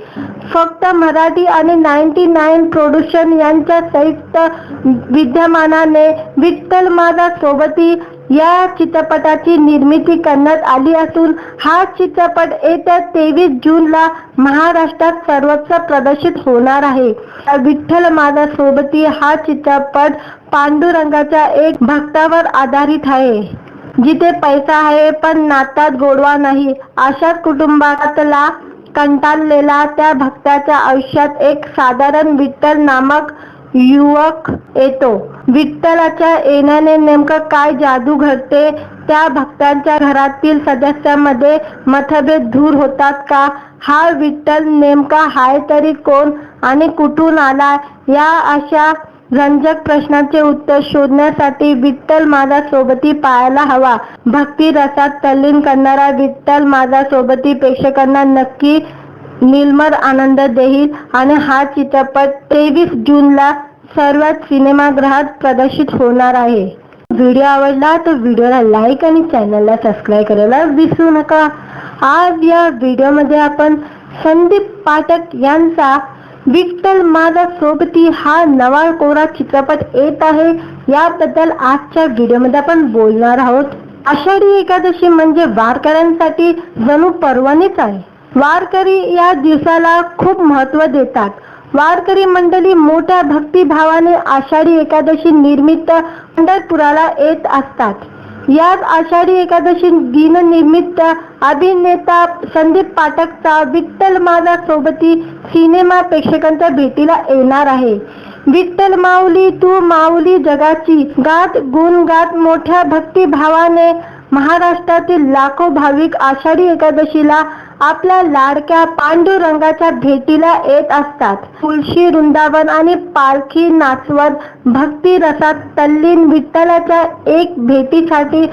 फक्त मराठी आणि 99 प्रोडक्शन यांच्या संयुक्त विद्यमानाने विठ्ठल माझा सोबती या चित्रपटाची निर्मिती करण्यात आली असून हा चित्रपट येत्या 23 जूनला महाराष्ट्रात सर्वत्र प्रदर्शित होणार आहे. विठ्ठल माझा सोबती हा चित्रपट पांडुरंगाच्या एक भक्तावर आधारित आहे. जिथे पैसा आहे पण नातात गोडवा नाही अशाच कुटुंबातला कंटाळलेला त्या भक्ताच्या आयुष्यात एक साधारण विठ्ठल नामक युवक येतो. विठ्ठलाच्या येण्याने नेमकं काय जादू घडते, त्या भक्तांच्या घरातील सदस्यांमध्ये मतभेद दूर होतात का, हा विठ्ठल नेमका हाय तरी कोण आणि कुठून आला, या अशा रंजक प्रश्नांचे उत्तर शोधण्यासाठी विठ्ठल माझा सोबती पाहायला हवा. भक्ती रसात तल्लीन करणारा विठ्ठल माझा सोबती प्रेक्षकांना नक्की निर्मळ आनंद देईल आणि हा चित्रपट 23 जूनला सर्वच सिनेमागृहात प्रदर्शित होणार आहे. व्हिडिओ आवडला तर व्हिडिओला लाईक आणि चॅनलला सबस्क्राईब करायला विसरू नका. आज या व्हिडिओमध्ये आपण संदीप पाठक यांचा विठ्ठल माझा सोबती हा नवा कोरा चित्रपट येत आहे याबद्दल आजच्या व्हिडिओमध्ये आपण बोलणार आहोत. आषाढी एकादशी म्हणजे वारकऱ्यांसाठी जणू पर्वणीच आहे. वारकरी या दिवसाला खूप महत्त्व देतात. वारकरी मंडळी मोठ्या भक्तिभावाने आषाढी एकादशी निमित्त पंढरपुराला येत असतात. याच आषाढी एकादशी दिननिमित्त अभिनेता संदीप पाठकचा विठ्ठल माझा सोबती सिनेमा प्रेक्षकांच्या भेटीला येणार आहे. विठ्ठल माऊली तू माऊली जगाची गात गुणगात मोठ्या भक्तिभावाने महाराष्ट्रातील लाखो भाविक आषाढी एकादशीला आपल्या लाडक्या पांडुरंगाच्या भेटीला येत असतात. तुळशी वृंदावन आणि पालखी नाचवत भक्ती रसात तल्लीन विठ्ठलाच्या एक भेटीसाठी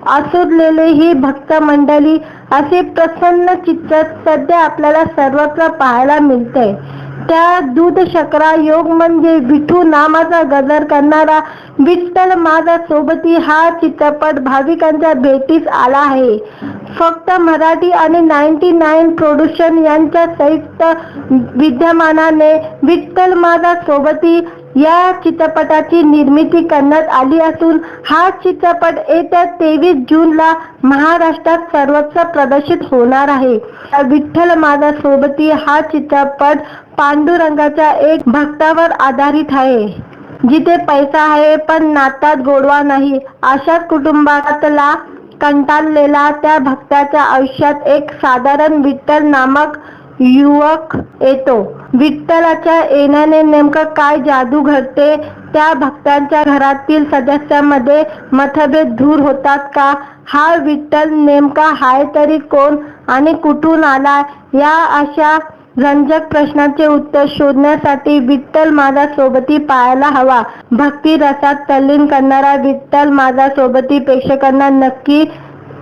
आसुरलेले ही भक्त मंडळी असे प्रसन्न चित्र सध्या आपल्याला सर्वत्र पाहायला मिळते. त्या दूध शकरा योग म्हणजे विठू नामाचा गजर करणारा विठ्ठल माझा सोबती हा चित्रपट भाविकांच्या भेटीस आला आहे. फक्त मराठी आणि 99 प्रोडक्शन यांच्या संयुक्त विद्यमानाने विठ्ठल माझा सोबती या चित्रपटाची निर्मिती करण्यात आली असून हा चित्रपट येत्या 23 जूनला महाराष्ट्रात सर्वत्र प्रदर्शित होणार आहे. विठ्ठल माझा सोबती हा चित्रपट पांडुरंगाच्या एक भक्तावर आधारित आहे. जिथे पैसा आहे पण नातात गोडवा नाही अशाच कुटुंबातला कंटाळलेला त्या भक्ताच्या आयुष्यात एक साधारण विठ्ठल नामक युवक येतो. विठ्ठलाच्या येण्याने नेमकं काय जादू घडते, त्या भक्तांच्या घरातील सदस्यांमध्ये मतभेद दूर होतात का, हा विठ्ठल नेमका हाय तरी कोण आणि कुठून आला, या अशा रंजक प्रश्नांचे उत्तर शोधण्यासाठी विठ्ठल माझा सोबती पाहायला हवा. भक्ती रसात तल्लीन करणारा विठ्ठल माझा सोबती प्रेक्षकांना नक्की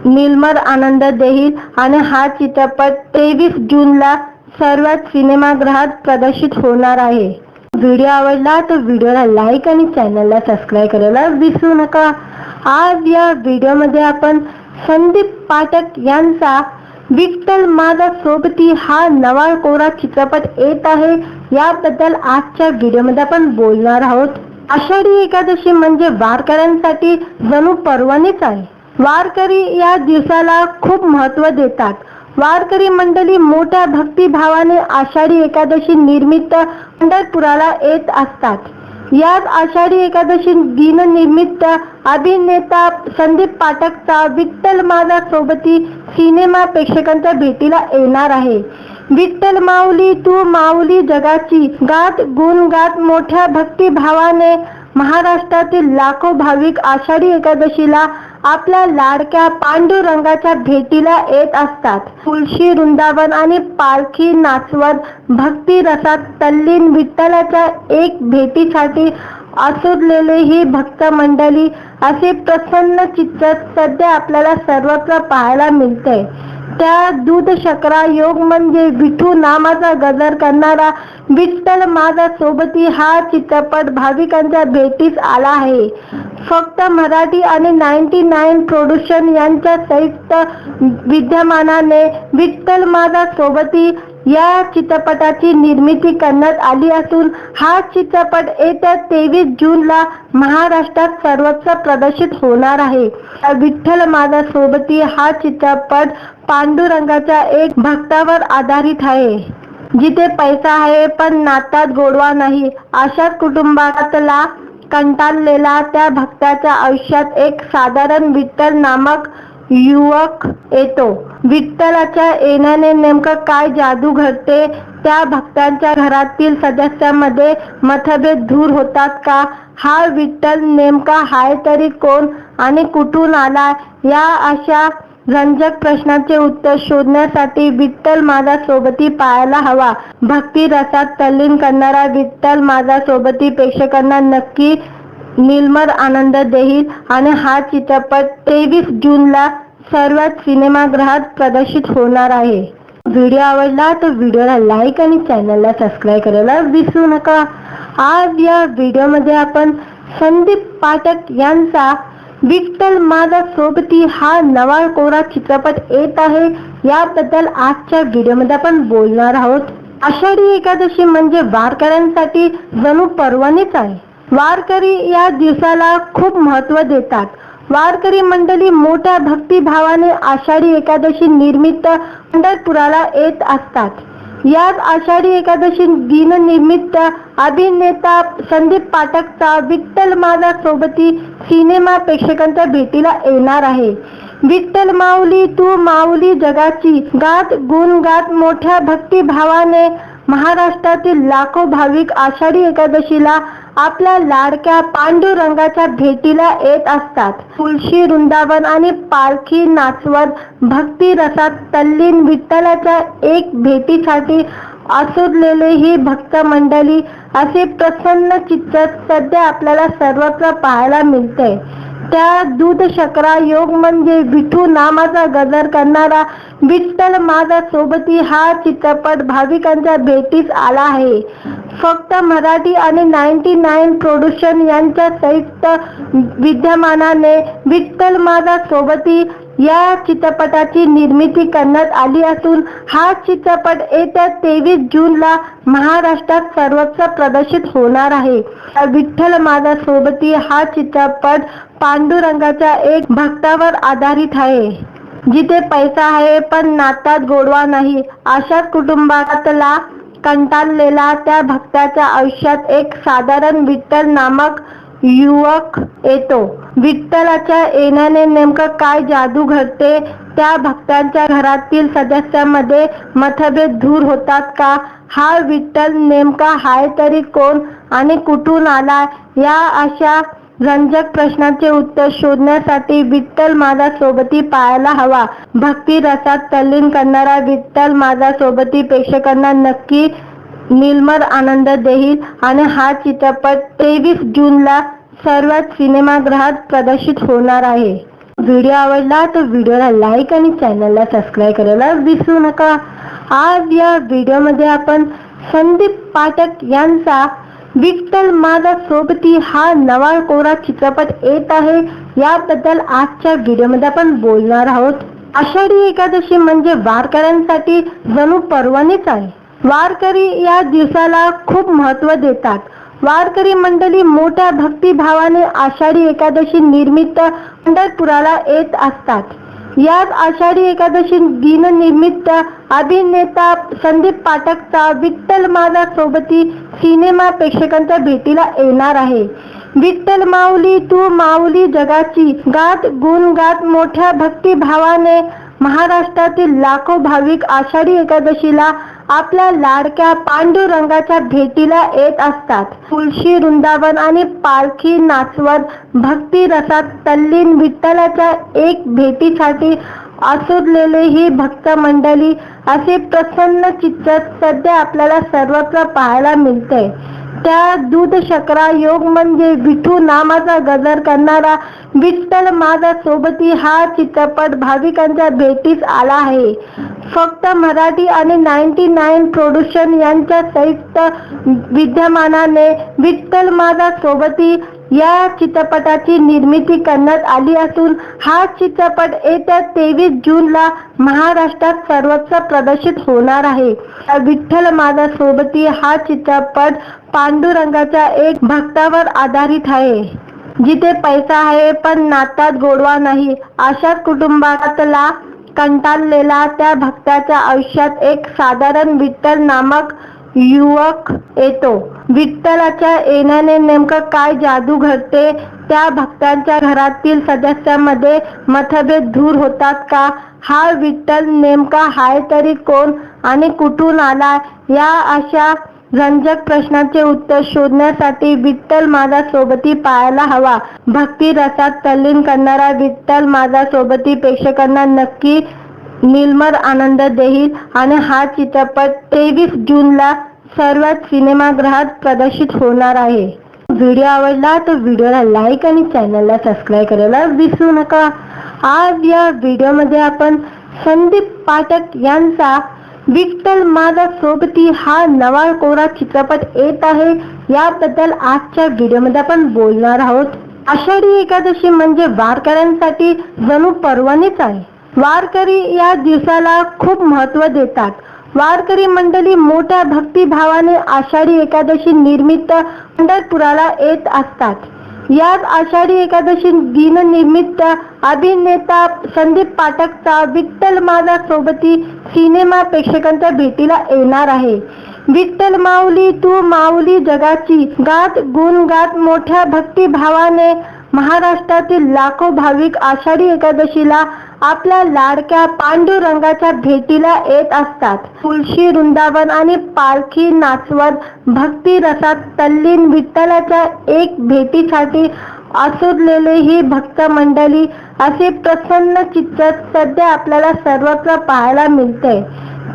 निर्मळ आनंद देईल आणि हा चित्रपट 23 जूनला सर्वच सिनेमागृहात प्रदर्शित होणार आहे. व्हिडिओ आवडला तर व्हिडिओला लाईक आणि चॅनलला सबस्क्राईब करायला विसरू नका. आज या व्हिडिओमध्ये आपण संदीप पाठक यांचा विठ्ठल माझा सोबती हा नवा कोरा चित्रपट येत आहे याबद्दल आजच्या व्हिडिओमध्ये आपण बोलणार आहोत. आषाढी एकादशी म्हणजे वारकऱ्यांसाठी जणू पर्वणीच आहे. वारकरी या दिवसाला खूप महत्त्व देतात. वारकरी मंडळी मोठ्या भक्तिभावाने आषाढी एकादशी निमित्त पंढरपुराला येत असतात. याच आषाढी एकादशी दिननिमित्त अभिनेता संदीप पाठकचा विठ्ठल माझा सोबती सिनेमा प्रेक्षकांच्या भेटीला येणार आहे। विठ्ठल माऊली तू माऊली जगाची, गात गुणगात मोठ्या भक्तिभावाने महाराष्ट्रातील लाखो भाविक आषाढी एकादशीला आपल्या लाडक्या पांडुरंगाच्या भेटीला येत असतात। तुळशी वृंदावन आणि पालखी नाचवत भक्ती रसात तल्लीन विठ्ठलाच्या एक भेटीसाठी आसुरलेले ही भक्त मंडळी असे प्रसन्न चित्र सध्या आपल्याला सर्वत्र पाहायला मिळते। त्या दूध शकरा योग म्हणजे विठू नामाचा गजर करणारा विठ्ठल माझा सोबती हा चित्रपट भाविकांच्या भेटीस आला आहे। फक्त मराठी आणि 99 प्रोडक्शन यांच्या संयुक्त विद्यमानाने विठ्ठल माझा सोबती या चित्रपटाची निर्मिती करण्यात आली असून हा चित्रपट येत्या 23 जूनला महाराष्ट्रात सर्वत्र प्रदर्शित होणार आहे। विठ्ठल माझा सोबती हा चित्रपट पांडुरंगाच्या एक भक्तावर आधारित आहे, जिथे पैसा आहे पण नातात गोडवा नाही अशाच कुटुंबातला कंटाळलेला त्या भक्ताच्या आयुष्यात एक साधारण विठ्ठल नामक युवक येतो। विठ्ठलाच्या येण्याने नेमकं काय जादू घडते, त्या भक्तांच्या घरातील सदस्यांमध्ये मतभेद दूर होतात का, हा विठ्ठल नेमका हाय तरी कोण आणि कुठून आला, या अशा रंजक प्रश्नांचे उत्तर शोधण्यासाठी विठ्ठल माझा सोबती पाहायला हवा। भक्ती रसात तल्लीन करणारा विठ्ठल माझा सोबती प्रेक्षकांना नक्की निर्मळ आनंद देईल आणि हा चित्रपट 23 जूनला सर्वच सिनेमागृहात प्रदर्शित होणार आहे। व्हिडिओ आवडला तर व्हिडिओला लाईक आणि चॅनलला सबस्क्राईब करायला विसरू नका। आज या व्हिडिओमध्ये आपण संदीप पाठक यांचा विठ्ठल माझा सोबती हा नवा कोरा चित्रपट येत आहे याबद्दल आजच्या व्हिडिओमध्ये आपण बोलणार आहोत। आषाढी एकादशी म्हणजे वारकऱ्यांसाठी जणू पर्वणीच आहे। वारकरी या दिवसाला खूप महत्त्व देतात। वारकरी मंडळी मोठ्या भक्तिभावाने आषाढी एकादशी निमित्त पंढरपुराला येत असतात। याच आषाढी एकादशी दिननिमित्त अभिनेता संदीप पाठकचा विठ्ठल माझा सोबती सिनेमा प्रेक्षकांच्या भेटीला येणार आहे। विठ्ठल माऊली तू माऊली जगाची, गात गुणगात मोठ्या भक्तिभावाने महाराष्ट्रातील लाखो भाविक आषाढी एकादशीला आपल्या लाडक्या पांडुरंगाच्या भेटीला येत असतात। तुळशी वृंदावन आणि पालखी नाचवत भक्ती रसात तल्लीन विठ्ठलाच्या एक भेटीसाठी आसुरलेले ही भक्त मंडळी असे प्रसन्न चित्र सध्या आपल्याला सर्वत्र पाहायला मिळते। त्या दूध शकरा योग म्हणजे विठू नामाचा गजर करणारा विठ्ठल माझा सोबती हा चित्रपट भाविकांच्या भेटीस आला आहे। फक्त मराठी आणि 99 प्रोडक्शन यांच्या संयुक्त विद्यमानाने विठ्ठल माझा सोबती या चित्रपटाची निर्मिती करण्यात आली असून हा चित्रपट येत्या 23 जूनला महाराष्ट्रात सर्वत्र प्रदर्शित होणार आहे। विठ्ठल माझा सोबती हा चित्रपट पांडुरंगाच्या एक भक्तावर आधारित आहे, जिथे पैसा आहे पण नातात गोडवा नाही अशाच कुटुंबातला कंटाळलेला त्या भक्ताच्या आयुष्यात एक साधारण विठ्ठल नामक युवक येतो। विठ्ठलाच्या येण्याने नेमकं काय जादू घडते, त्या भक्तांच्या घरातील सदस्यांमध्ये मतभेद दूर होतात का, हा विठ्ठल नेमका हाय तरी कोण आणि कुठून आला, या अशा रंजक प्रश्नांचे उत्तर शोधण्यासाठी विठ्ठल माझा सोबती पाहायला हवा। भक्ती रसात तल्लीन करणारा विठ्ठल माझा सोबती प्रेक्षकांना नक्की निर्मळ आनंद देईल आणि हा चित्रपट 23 जूनला सर्वच सिनेमागृहात प्रदर्शित होणार आहे। व्हिडिओ आवडला तर व्हिडिओला लाईक आणि चॅनलला सबस्क्राईब करायला विसरू नका। आज या व्हिडिओमध्ये आपण संदीप पाठक यांचा विठ्ठल माझा सोबती हा नवा कोरा चित्रपट येत आहे याबद्दल आजच्या व्हिडिओमध्ये आपण बोलणार आहोत। आषाढी एकादशी म्हणजे वारकऱ्यांसाठी जणू पर्वणीच आहे। वारकरी या दिवसाला खूप महत्त्व देतात। वारकरी मंडळी मोठ्या भक्तिभावाने आषाढी एकादशी निमित्त पंढरपुराला येत असतात। याच आषाढी एकादशी दिननिमित्त अभिनेता संदीप पाठकचा विठ्ठल माझा सोबती सिनेमा प्रेक्षकांच्या भेटीला येणार आहे। विठ्ठल माऊली तू माऊली जगाची, गात गुणगात मोठ्या भक्तिभावाने महाराष्ट्रातील लाखो भाविक आषाढी एकादशीला आपल्या लाडक्या पांडुरंगाच्या भेटीला येत असतात. तुळशी वृंदावन आणि पालखी नाचवत भक्ती रसात तल्लीन विठ्ठलाच्या एक भेटीसाठी आसुरलेले ही भक्त मंडळी असे प्रसन्न चित्र सध्या आपल्याला सर्वत्र पाहायला मिळते. त्या दूध शकरा योग म्हणजे विठू नामाचा गजर करणारा विठ्ठल माझा सोबती हा चित्रपट भाविकांच्या भेटीस आला आहे. फक्त मराठी आणि 99 प्रोडक्शन यांच्या संयुक्त विद्यमानाने विठ्ठल माझा सोबती या चित्रपटाची निर्मिती करण्यात आली असून हा चित्रपट येत्या 23 जूनला महाराष्ट्रात सर्वत्र प्रदर्शित होणार आहे. विठ्ठल माझा सोबती हा चित्रपट पांडुरंगाच्या एक भक्तावर आधारित आहे. जिथे पैसा आहे पण नातात गोडवा नाही अशाच कुटुंबातला कंटाळलेला त्या भक्ताच्या आयुष्यात एक साधारण विठ्ठल नामक युवक येतो. विठ्ठलाच्या येण्याने नेमकं काय जादू घडते, त्या भक्तांच्या घरातील सदस्यांमध्ये मतभेद दूर होतात का, हा विठ्ठल नेमका हाय तरी कोण आणि कुठून आला, या अशा रंजक प्रश्नांचे उत्तर शोधण्यासाठी विठ्ठल माझा सोबती पाहायला हवा. भक्ती रसात तल्लीन करणारा विठ्ठल माझा सोबती प्रेक्षकांना नक्की निर्मळ आनंद देईल आणि हा चित्रपट 23 जूनला सर्वच सिनेमागृहात प्रदर्शित होणार आहे. व्हिडिओ आवडला तर व्हिडिओला लाईक आणि चॅनलला सबस्क्राईब करायला विसरू नका. आज या व्हिडिओमध्ये आपण संदीप पाठक यांचा विठ्ठल माझा सोबती हा नवा कोरा चित्रपट येत आहे याबद्दल आजच्या व्हिडिओमध्ये आपण बोलणार आहोत. आषाढी एकादशी म्हणजे वारकऱ्यांसाठी जणू पर्वणीच आहे. वारकरी या दिवसाला खूप महत्त्व देतात. वारकरी मंडळी मोठ्या भक्तिभावाने आषाढी एकादशी निमित्त पंढरपुराला येत असतात. याच आषाढी एकादशी दिननिमित्त अभिनेता संदीप पाठकचा विठ्ठल माझा सोबती सिनेमा प्रेक्षकांच्या भेटीला येणार आहे. विठ्ठल माऊली तू माऊली जगाची गात गुणगात मोठ्या भक्तिभावाने महाराष्ट्रातील लाखो भाविक आषाढी एकादशीला आपल्या लाडक्या पांडुरंगाच्या भेटीला येत असतात. तुळशी वृंदावन आणि पालखी नाचवत भक्ती रसात तल्लीन विठ्ठलाच्या एक भेटीसाठी आसुरलेले ही भक्त मंडळी असे प्रसन्न चित्र सध्या आपल्याला सर्वत्र पाहायला मिळते.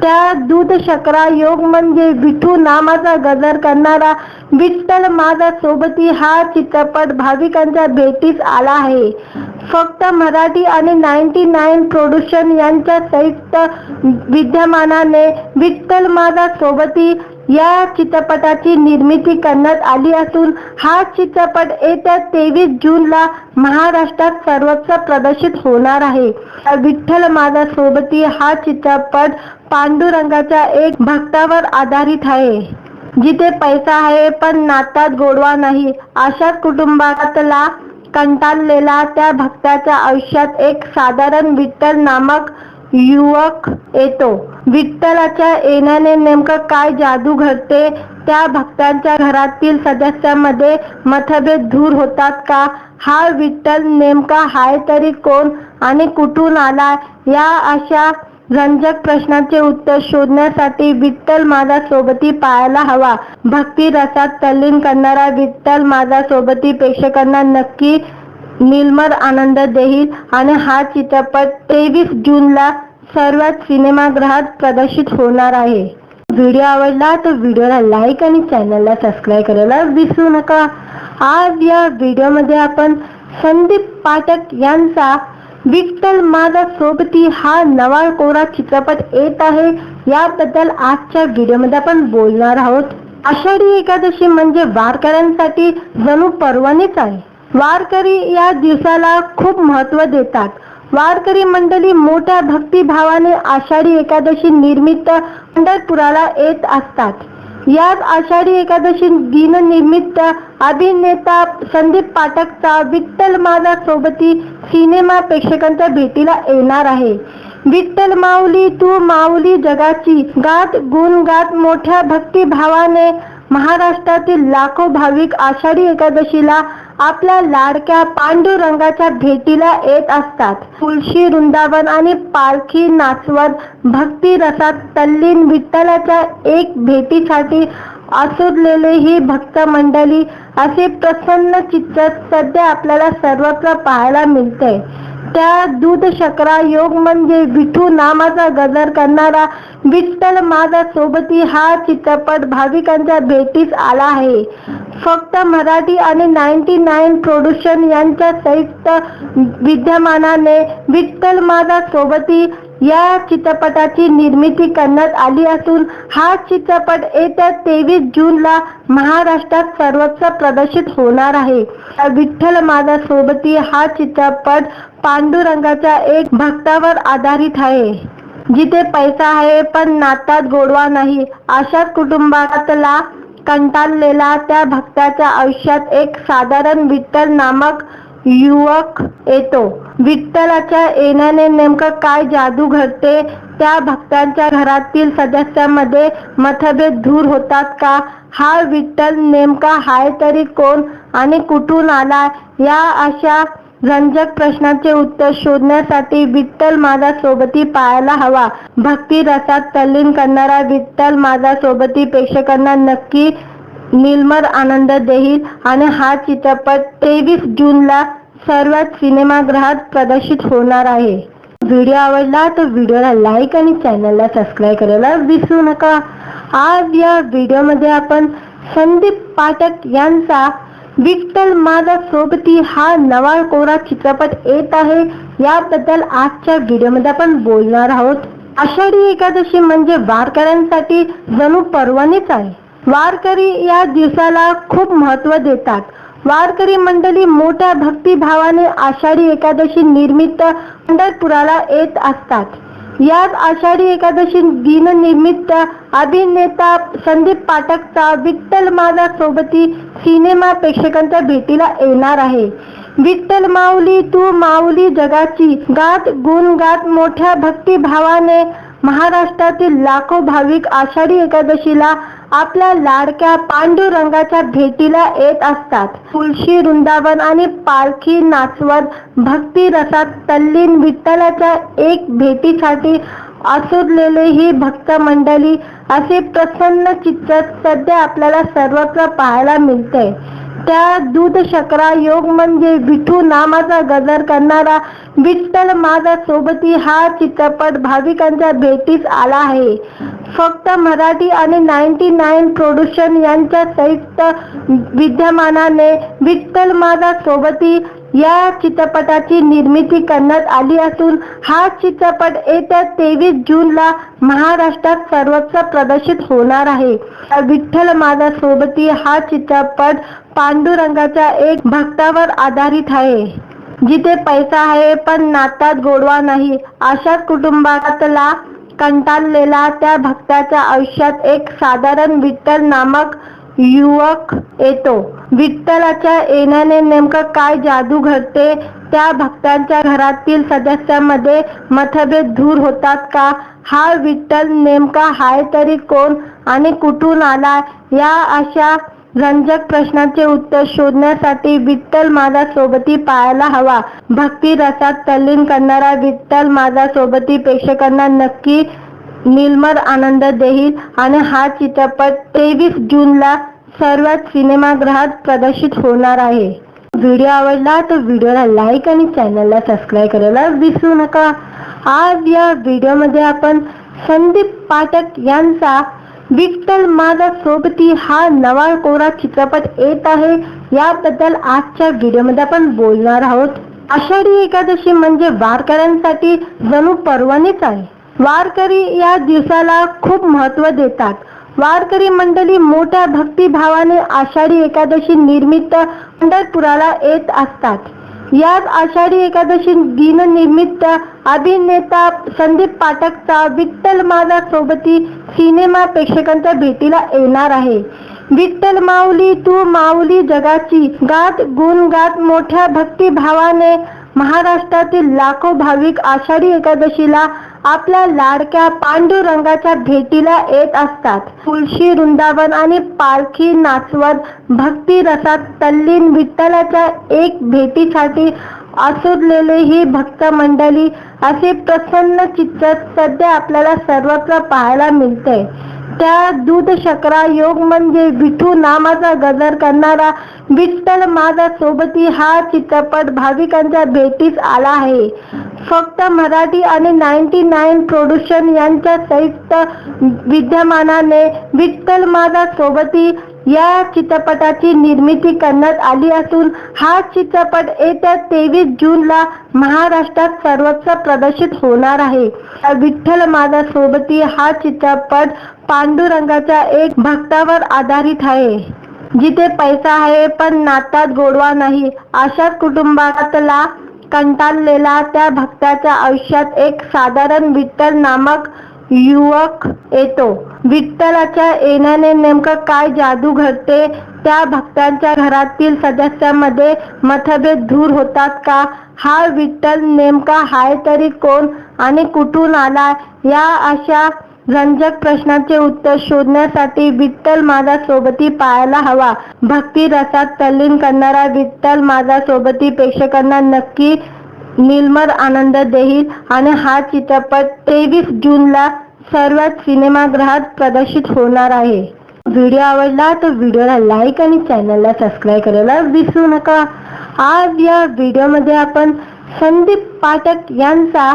त्या दूध शकरा योग म्हणजे विठू नामाचा गजर करणारा विठ्ठल माझा सोबती हा चित्रपट भाविकांच्या भेटीस आला आहे. फक्त मराठी आणि 99 प्रोडक्शन यांच्या संयुक्त विद्यमानाने विठ्ठल माझा सोबती या चित्रपटाची निर्मिती करण्यात आली असून हा चित्रपट येत्या 23 जूनला महाराष्ट्रात सर्वत्र प्रदर्शित होणार आहे. विठ्ठल माझा सोबती हा चित्रपट पांडुरंगाच्या एक भक्तावर आधारित आहे. जिथे पैसा आहे पण नातात गोडवा नाही अशाच कुटुंबातला कंटाळलेला त्या भक्ताच्या आयुष्यात एक साधारण विठ्ठल नामक युवक येतो. विठ्ठलाच्या येण्याने नेमकं काय जादू घडते, त्या भक्तांच्या घरातील सदस्यांमध्ये मतभेद दूर होतात का, हा विठ्ठल नेमका हाय तरी कोण आणि कुठून आला, या अशा रंजक प्रश्नांचे उत्तर शोधण्यासाठी विठ्ठल माझा सोबती पाहायला हवा. भक्ती रसात तल्लीन करणारा विठ्ठल माझा सोबती प्रेक्षकांना नक्की निर्मळ आनंद देईल आणि हा चित्रपट 23 जूनला सर्वच सिनेमागृहात प्रदर्शित होणार आहे. व्हिडिओ आवडला तर व्हिडिओला लाईक आणि चॅनलला सबस्क्राईब करायला विसरू नका. आज या व्हिडिओमध्ये आपण संदीप पाठक यांचा विठ्ठल माझा सोबती हा नवा कोरा चित्रपट येत आहे याबद्दल आजच्या व्हिडिओमध्ये आपण बोलणार आहोत. आषाढी एकादशी म्हणजे वारकऱ्यांसाठी जणू पर्वणीच आहे. वारकरी या दिवसाला खूप महत्त्व देतात. वारकरी मंडळी मोठ्या भक्तिभावाने आषाढी एकादशी निमित्त पंढरपुराला येत असतात. याच आषाढी एकादशी दिननिमित्त अभिनेता संदीप पाठकचा विठ्ठल माझा सोबती सिनेमा प्रेक्षकांच्या भेटीला येणार आहे. विठ्ठल माऊली तू माऊली जगाची गात गुणगात मोठ्या भक्तिभावाने महाराष्ट्रातील लाखो भाविक आषाढी एकादशीला आपल्या लाडक्या पांडुरंगाच्या भेटीला येत असतात. तुळशी वृंदावन आणि पालखी नाचवत भक्ती रसात तल्लीन विठ्ठलाच्या एक भेटीसाठी आसुरलेले ही भक्त मंडळी असे प्रसन्न चित्र सध्या आपल्याला सर्वत्र पाहायला मिळते. त्या दूध शकरा योग म्हणजे विठू नामाचा गजर करणारा विठ्ठल माझा सोबती हा चित्रपट भाविकांच्या भेटीस आला आहे. फक्त मराठी आणि 99 प्रोडक्शन यांच्या संयुक्त विद्यमानाने विठ्ठल माझा सोबती या चित्रपटाची निर्मिती करण्यात आली असून हा चित्रपट येत्या 23 जूनला महाराष्ट्रात सर्वत्र प्रदर्शित होणार आहे. विठ्ठल माझा सोबती हा चित्रपट पांडुरंगाच्या एक भक्तावर आधारित आहे. जिथे पैसा आहे पण नातात गोडवा नाही अशाच कुटुंबातला कंटाळलेला त्या भक्ताच्या आयुष्यात एक साधारण विठ्ठल नामक युवक येतो. विठ्ठलाच्या येण्याने नेमकं काय जादू घडते, त्या भक्तांच्या घरातील सदस्यांमध्ये मतभेद दूर होतात का, हा विठ्ठल नेमका हाय तरी कोण आणि कुठून आला, या अशा रंजक प्रश्नांचे उत्तर शोधण्यासाठी विठ्ठल माझा सोबती पाहायला हवा. भक्ती रसात तल्लीन करणारा विठ्ठल माझा सोबती प्रेक्षकांना नक्की निर्मळ आनंद देईल आणि हा चित्रपट 23 जूनला सर्वच सिनेमागृहात प्रदर्शित होणार आहे. व्हिडिओ आवडला तर व्हिडिओला लाईक आणि चॅनलला सबस्क्राईब करायला विसरू नका. आज या व्हिडिओमध्ये आपण संदीप पाठक यांचा विठ्ठल माझा सोबती हा नवा कोरा चित्रपट येत आहे याबद्दल आजच्या व्हिडिओमध्ये आपण बोलणार आहोत. आषाढी एकादशी म्हणजे वारकऱ्यांसाठी जणू पर्वणीच आहे. वारकरी या दिवसाला खूप महत्त्व देतात. वारकरी मंडळी मोठ्या भक्तिभावाने आषाढी एकादशी निमित्त पंढरपुराला येत असतात. याच आषाढी एकादशी दिननिमित्त अभिनेता संदीप पाठकचा विठ्ठल माझा सोबती सिनेमा प्रेक्षकांच्या भेटीला येणार आहे. विठ्ठल माऊली तू माऊली जगाची गात गुण गात मोठ्या भक्तिभावाने महाराष्ट्रातील लाखो भाविक आषाढी एकादशीला आपल्या लाडक्या पांडुरंगाच्या भेटीला येत असतात. तुळशी वृंदावन आणि पालखी नाचवत भक्ती रसात तल्लीन विठ्ठलाच्या एक भेटीसाठी आसुरलेले ही भक्त मंडळी असे प्रसन्न चित्र सध्या आपल्याला सर्वत्र पाहायला मिळते. त्या दूध शकरा योग म्हणजे विठू नामाचा गजर करणारा विठ्ठल माझा सोबती हा चित्रपट भाविकांच्या भेटीस आला आहे. फक्त मराठी आणि 99 प्रोडक्शन यांच्या संयुक्त विद्यमानाने विठ्ठल माझा सोबती या चित्रपटाची निर्मिती करण्यात आली असून हा चित्रपट येत्या 23 जूनला महाराष्ट्रात सर्वत्र प्रदर्शित होणार आहे. विठ्ठल माझा सोबती हा चित्रपट पांडुरंगाच्या एक भक्तावर आधारित आहे. जिथे पैसा आहे पण नातात गोडवा नाही अशाच कुटुंबातला कंटाळलेला त्या भक्ताच्या आयुष्यात एक साधारण विठ्ठल नामक युवक येतो. विठ्ठलाच्या येण्याने नेमकं काय जादू घडते, त्या भक्तांच्या घरातील सदस्यांमध्ये मतभेद दूर होतात का, हा विठ्ठल नेमका हाय तरी कोण आणि कुठून आला, या अशा रंजक प्रश्नांचे उत्तर शोधण्यासाठी विठ्ठल माझा सोबती पाहायला हवा. भक्ती रसात तल्लीन करणारा विठ्ठल माझा सोबती प्रेक्षकांना नक्की निर्मळ आनंद देईल आणि हा चित्रपट 23 जूनला सर्वच सिनेमागृहात प्रदर्शित होणार आहे. व्हिडिओ आवडला तर व्हिडिओला लाईक आणि चॅनलला सबस्क्राईब करायला विसरू नका. आज या व्हिडिओमध्ये आपण संदीप पाठक यांचा विठ्ठल माझा सोबती हा नवा कोरा चित्रपट येत आहे याबद्दल आजच्या व्हिडिओमध्ये आपण बोलणार आहोत. आषाढी एकादशी म्हणजे वारकऱ्यांसाठी जणू पर्वणीच आहे. वारकरी या दिवसाला खूप महत्त्व देतात. वारकरी मंडळी मोठ्या भक्तिभावाने आषाढी एकादशी निमित्त पंढरपुराला येत असतात. याच आषाढी एकादशी दिननिमित्त अभिनेता संदीप पाठकचा विठ्ठल माझा सोबती सिनेमा प्रेक्षकांच्या भेटीला येणार आहे. विठ्ठल माऊली तू माऊली जगाची गात गुण गात मोठ्या भक्तिभावाने महाराष्ट्रातील लाखो भाविक आषाढी एकादशीला आपल्या लाडक्या पांडुरंगाच्या भेटीला येत असतात. तुळशी वृंदावन आणि पालखी नाचवत भक्ती रसात तल्लीन विठ्ठलाच्या एक भेटीसाठी आसुरलेले ही भक्त मंडळी असे प्रसन्न चित्र सध्या आपल्याला सर्वत्र पाहायला मिळते. त्या दूध शकरा योग म्हणजे विठू नामाचा गजर करणारा विठ्ठल माझा सोबती हा चित्रपट भाविकांच्या भेटीस आला आहे. फक्त मराठी आणि 99 प्रोडक्शन यांच्या संयुक्त विद्यमानाने विठ्ठल माझा सोबती या चित्रपटाची निर्मिती करण्यात आली असून हा चित्रपट येत्या 23 जूनला महाराष्ट्रात सर्वत्र प्रदर्शित होणार आहे. विठ्ठल माझा सोबती हा चित्रपट पांडुरंगाच्या एक भक्तावर आधारित आहे. जिथे पैसा आहे पण नातात गोडवा नाही अशाच कुटुंबातला कंटाळलेला त्या भक्ताच्या आयुष्यात एक साधारण विठ्ठल नामक युवक येतो. विठ्ठलाच्या येण्याने नेमकं काय जादू घडते, त्या भक्तांच्या घरातील सदस्यांमध्ये मतभेद दूर होतात का, हा विठ्ठल नेमका हाय तरी कोण आणि कुठून आला, या अशा रंजक प्रश्नांचे उत्तर शोधण्यासाठी विठ्ठल माझा सोबती पाहायला हवा. भक्ती रसात तल्लीन करणारा विठ्ठल माझा सोबती प्रेक्षकांना नक्की निर्मळ आनंद देईल आणि हा चित्रपट 23 जूनला सर्वच सिनेमागृहात प्रदर्शित होणार आहे. व्हिडिओ आवडला तर व्हिडिओला लाईक आणि चॅनलला सबस्क्राईब करायला विसरू नका. आज या व्हिडिओमध्ये आपण संदीप पाठक यांचा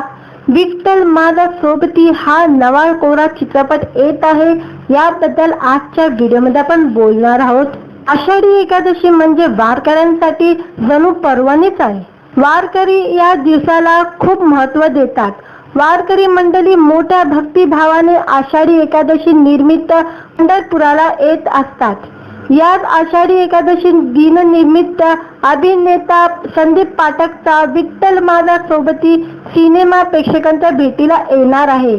विठ्ठल माझा सोबती हा नवा कोरा चित्रपट येत आहे याबद्दल आजच्या व्हिडिओमध्ये आपण बोलणार आहोत. आषाढी एकादशी म्हणजे वारकऱ्यांसाठी जणू पर्वणीच आहे. वारकरी या दिवसाला खूप महत्त्व देतात. वारकरी मंडळी मोठ्या भक्तिभावाने आषाढी एकादशी निमित्त पंढरपुराला येत असतात. याच आषाढी एकादशी दिननिमित्त अभिनेता संदीप पाठकचा विठ्ठल माझा सोबती सिनेमा प्रेक्षकांच्या भेटीला येणार आहे.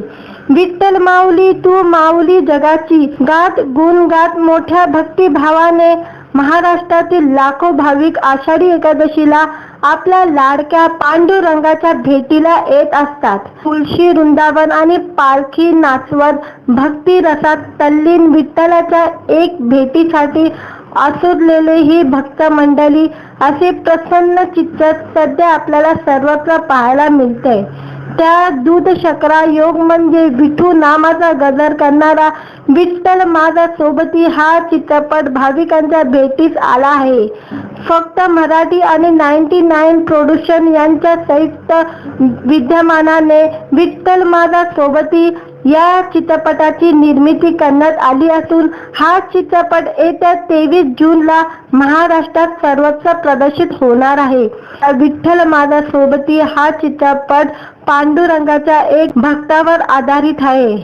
विठ्ठल माऊली तू माऊली जगाची गात गुणगात मोठ्या भक्तिभावाने महाराष्ट्रातील लाखो भाविक आषाढी एकादशीला आपल्या लाडक्या पांडुरंगाच्या भेटीला येत असतात. तुळशी वृंदावन आणि पालखी नाचवत भक्ती रसात तल्लीन विठ्ठलाच्या एक भेटीसाठी आसुरलेले ही भक्त मंडळी असे प्रसन्न चित्र सध्या आपल्याला सर्वत्र पाहायला मिळते. त्या दूध शकरा योग म्हणजे विठू नामाचा गजर करणारा विठ्ठल माझा सोबती हा चित्रपट भाविकांच्या भेटीस आला आहे. फक्त मराठी आणि 99 प्रोडक्शन यांच्या संयुक्त विद्यमानाने विठ्ठल माझा सोबती या चित्रपटाची निर्मिती करण्यात आली असून हा चित्रपट येत्या 23 जूनला महाराष्ट्रात सर्वत्र प्रदर्शित होणार आहे. विठ्ठल माझा सोबती हा चित्रपट पांडुरंगाच्या एक भक्तावर आधारित आहे.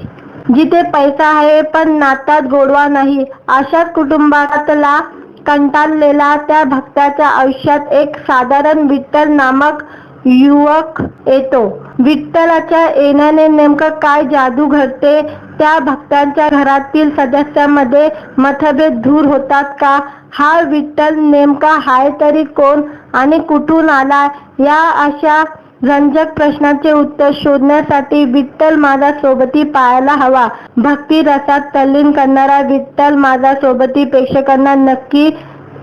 जिथे पैसा आहे पण नातात गोडवा नाही अशाच कुटुंबातला कंटाळलेला त्या भक्ताच्या आयुष्यात एक साधारण विठ्ठल नामक युवक येतो. विठ्ठलाच्या येण्याने नेमकं काय जादू घडते, त्या भक्तांच्या घरातील सदस्यांमध्ये मतभेद दूर होतात का, हा विठ्ठल नेमका हाय तरी कोण आणि कुठून आला, या अशा रंजक प्रश्नांचे उत्तर शोधण्यासाठी विठ्ठल माझा सोबती पाहायला हवा. भक्ती रसात तल्लीन करणारा विठ्ठल माझा सोबती प्रेक्षकांना नक्की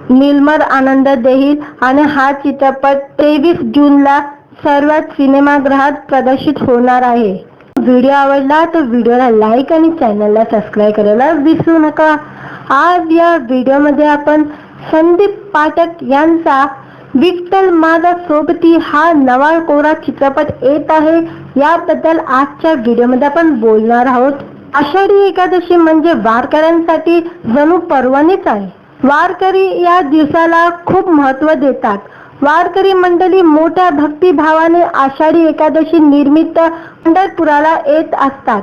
निर्मळ आनंद देईल आणि हा चित्रपट 23 जूनला सर्वच सिनेमागृहात प्रदर्शित होणार आहे. व्हिडिओ आवडला तर व्हिडिओला लाईक आणि चॅनलला सबस्क्राईब करायला विसरू नका. आज या व्हिडिओमध्ये आपण संदीप पाठक यांचा विठ्ठल माझा सोबती हा नवा कोरा चित्रपट येत आहे याबद्दल आजच्या व्हिडिओमध्ये आपण बोलणार आहोत. आषाढी एकादशी म्हणजे वारकऱ्यांसाठी जणू पर्वणीच आहे. वारकरी या दिवसाला खूप महत्त्व देतात. वारकरी मंडळी मोठ्या भक्तिभावाने आषाढी एकादशी निमित्त पंढरपुराला येत असतात.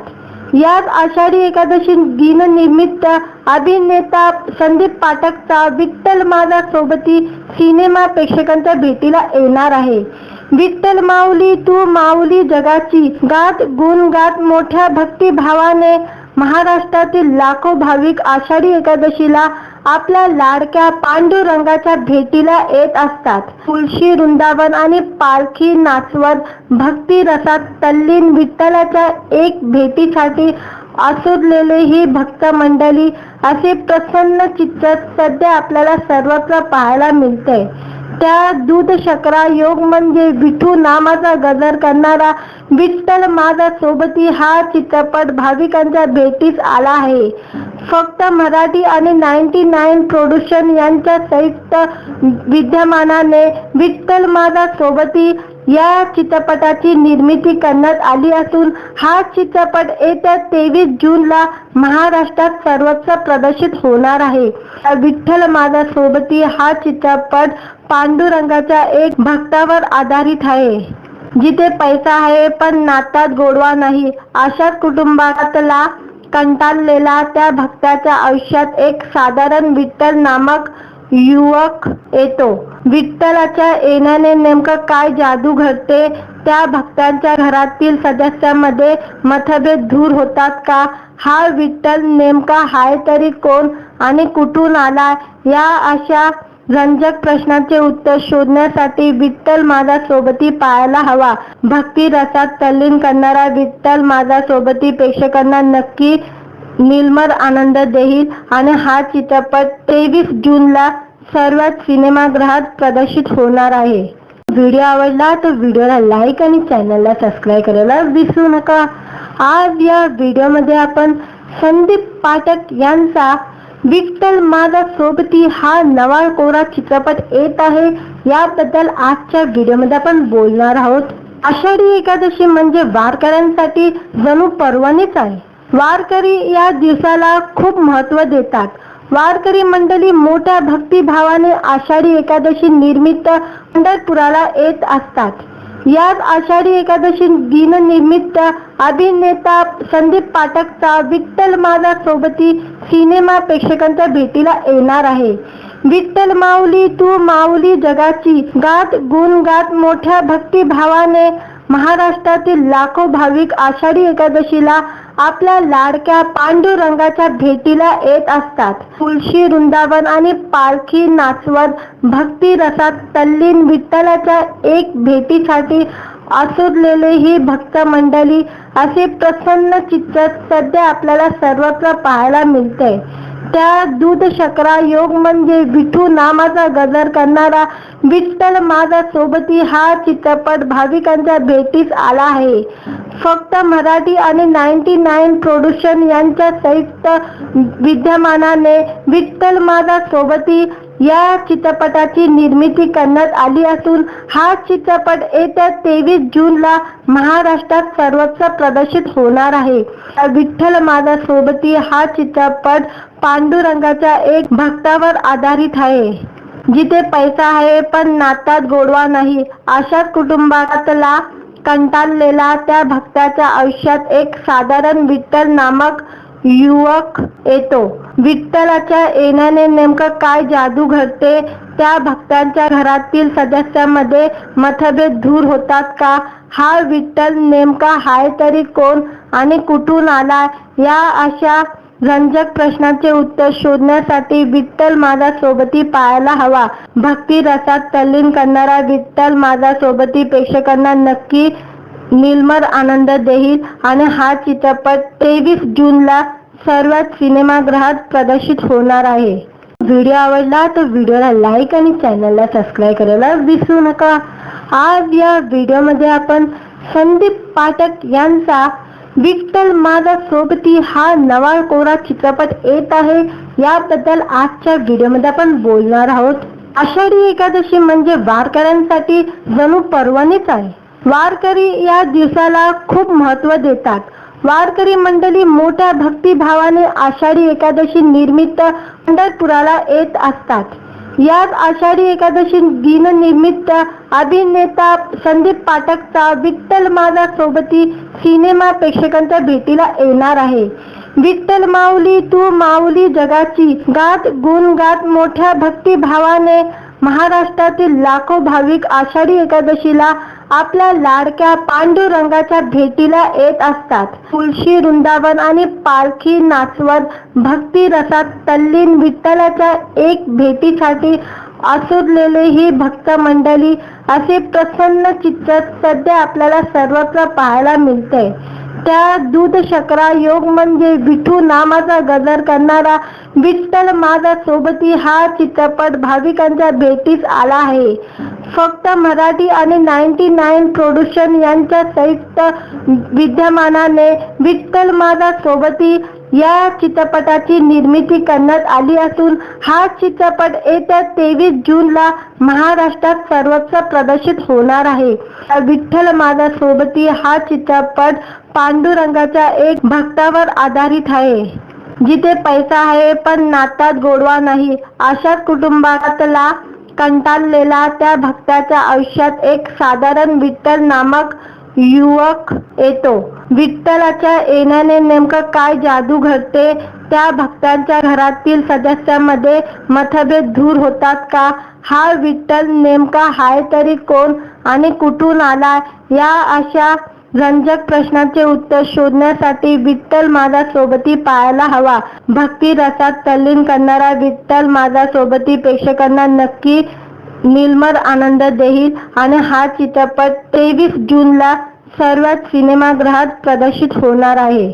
याच आषाढी एकादशी दिननिमित्त अभिनेता संदीप पाठकचा विठ्ठल माझा सोबती सिनेमा प्रेक्षकांच्या भेटीला येणार आहे. विठ्ठल माऊली तू माऊली जगाची गात गुणगात मोठ्या भक्तिभावाने महाराष्ट्रातील लाखो भाविक आषाढी एकादशीला आपल्या लाडक्या पांडुरंगाच्या भेटीला येत असतात. तुळशी वृंदावन आणि पालखी नाचवत भक्ती रसात तल्लीन विठ्ठलाच्या एक भेटीसाठी आसुरलेले ही भक्त मंडळी असे प्रसन्न चित्र सध्या आपल्याला सर्वत्र पाहायला मिळते. त्या दूध शकरा योग म्हणजे विठू नामाचा गजर करणारा विठ्ठल माझा सोबती हा चित्रपट भाविकांच्या भेटीस आला आहे. फक्त मराठी आणि 99 प्रोडक्शन यांच्या संयुक्त विद्यमानाने विठ्ठल माझा सोबती या चित्रपटाची निर्मिती करण्यात आली असून हा चित्रपट येत्या 23 जूनला महाराष्ट्रात सर्वत्र प्रदर्शित होणार आहे. विठ्ठल माझा सोबती हा चित्रपट पांडुरंगाच्या एक भक्तावर आधारित आहे. जिथे पैसा आहे पण नातात गोडवा नाही अशाच कुटुंबातला कंटाळलेला त्या भक्ताच्या आयुष्यात एक साधारण विठ्ठल नामक युवक येतो. विठ्ठलाच्या येण्याने नेमकं काय जादू घडते, त्या भक्तांच्या घरातील सदस्यांमध्ये मतभेद दूर होतात का, हा विठ्ठल नेमका हाय तरी कोण आणि कुठून आला, या अशा रंजक प्रश्नांचे उत्तर शोधण्यासाठी विठ्ठल माझा सोबती पाहायला हवा. भक्ती रसात तल्लीन करणारा विठ्ठल माझा सोबती प्रेक्षकांना नक्की निर्मळ आनंद देईल आणि हा चित्रपट 23 जूनला सर्वच सिनेमागृहात प्रदर्शित होणार आहे. व्हिडिओ आवडला तर व्हिडिओला लाईक आणि चॅनलला सबस्क्राईब करायला विसरू नका. आज या व्हिडिओमध्ये आपण संदीप पाठक यांचा विठ्ठल माझा सोबती हा नवा कोरा चित्रपट येत आहे याबद्दल आजच्या व्हिडिओमध्ये आपण बोलणार आहोत. आषाढी एकादशी म्हणजे वारकऱ्यांसाठी जणू पर्वणीच आहे. वारकरी या दिवसाला खूप महत्त्व देतात. वारकरी मंडळी मोठ्या भक्तिभावाने आषाढी एकादशी निमित्त पंढरपुराला येत असतात. याच आषाढी एकादशी दिननिमित्त अभिनेता संदीप पाठकचा विठ्ठल माझा सोबती सिनेमा प्रेक्षकांच्या भेटीला येणार आहे. विठ्ठल माऊली तू माऊली जगाची गात गुण गात मोठ्या भक्तिभावाने महाराष्ट्रातील लाखो भाविक आषाढी एकादशीला आपल्या लाडक्या पांडुरंगाच्या भेटीला येत असतात. तुळशी वृंदावन आणि पालखी नाचवत भक्ती रसात तल्लीन विठ्ठलाच्या एक भेटीसाठी आसुरलेले ही भक्त मंडळी असे प्रसन्न चित्र सध्या आपल्याला सर्वत्र पाहायला मिळते. त्या दूध शकरा योग म्हणजे विठू नामाचा गजर करणारा विठ्ठल माझा सोबती हा चित्रपट भाविकांच्या भेटीस आला आहे. फक्त मराठी आणि 99 प्रोडक्शन यांच्या संयुक्त विद्यमानाने विठ्ठल माझा सोबती या चित्रपटाची निर्मिती करण्यात आली असून हा चित्रपट येत्या 23 जूनला महाराष्ट्रात सर्वत्र प्रदर्शित होणार आहे. विठ्ठल माझा सोबती हा चित्रपट पांडुरंगाच्या एक भक्तावर आधारित आहे. जिथे पैसा आहे पण नातात गोडवा नाही अशाच कुटुंबातला कंटाळलेला त्या भक्ताच्या आयुष्यात एक साधारण विठ्ठल नामक युवक येतो. विठ्ठलाच्या येण्याने नेमकं काय जादू घडते, त्या भक्तांच्या घरातील सदस्यांमध्ये मतभेद दूर होतात का, हा विठ्ठल नेमका हाय तरी कोण आणि कुठून आला, या अशा रंजक प्रश्नांचे उत्तर शोधण्यासाठी विठ्ठल माझा सोबती पाहायला हवा. भक्ती रसात तल्लीन करणारा विठ्ठल माझा सोबती प्रेक्षकांना नक्की निर्मळ आनंद देईल आणि हा चित्रपट 23 जूनला सर्वच सिनेमागृहात प्रदर्शित होणार आहे. व्हिडिओ आवडला तर व्हिडिओला लाईक आणि चॅनलला सबस्क्राईब करायला विसरू नका. आज या व्हिडिओमध्ये आपण संदीप पाठक यांचा विठ्ठल माझा सोबती हा नवा कोरा चित्रपट येत आहे याबद्दल आजच्या व्हिडिओमध्ये आपण बोलणार आहोत. आषाढी एकादशी म्हणजे वारकऱ्यांसाठी जणू पर्वणीच आहे. वारकरी या दिवसाला खूप महत्त्व देतात. वारकरी मंडळी मोठ्या भक्तिभावाने आषाढी एकादशी निमित्त पंढरपुराला येत असतात. याच आषाढी एकादशी दिननिमित्त अभिनेता संदीप पाठकचा विठ्ठल माझा सोबती सिनेमा प्रेक्षकांच्या भेटीला येणार आहे. विठ्ठल माऊली तू माऊली जगाची गात गुण गात मोठ्या भक्तिभावाने महाराष्ट्रातील लाखो भाविक आषाढी एकादशीला आपल्या लाडक्या पांडुरंगाच्या भेटीला येत असतात. तुळशी वृंदावन आणि पालखी नाचवत भक्ती रसात तल्लीन विठ्ठलाच्या एक भेटीसाठी आसुरलेले ही भक्त मंडळी असे प्रसन्न चित्र सध्या आपल्याला सर्वत्र पाहायला मिळते. त्या दूध शकरा योग म्हणजे विठू नामाचा गजर करणारा विठ्ठल माझा सोबती हा चित्रपट भाविकांच्या भेटीस आला आहे. फक्त मराठी आणि 99 प्रोडक्शन यांच्या संयुक्त विद्यमानाने विठ्ठल माझा सोबती या चित्रपटाची निर्मिती करण्यात आली असून हा चित्रपट येत्या 23 जूनला महाराष्ट्रात सर्वत्र प्रदर्शित होणार आहे. विठ्ठल माझा सोबती हा चित्रपट पांडुरंगाच्या एक भक्तावर आधारित आहे. जिथे पैसा आहे पण नातात गोडवा नाही अशाच कुटुंबातला कंटाळलेला त्या भक्ताच्या आयुष्यात एक साधारण विठ्ठल नामक युवक येतो. विठ्ठलाच्या येण्याने नेमकं काय जादू घडते, त्या भक्तांच्या घरातील सदस्यांमध्ये मतभेद दूर होतात का, हा विठ्ठल नेमका हाय तरी कोण आणि कुठून आला, या अशा रंजक प्रश्नांचे उत्तर शोधण्यासाठी विठ्ठल माझा सोबती पाहायला हवा. भक्ती रसात तल्लीन करणारा विठ्ठल माझा सोबती प्रेक्षकांना नक्की निर्मळ आनंद देईल आणि हा चित्रपट 23 जूनला सर्वच सिनेमागृहात प्रदर्शित होणार आहे.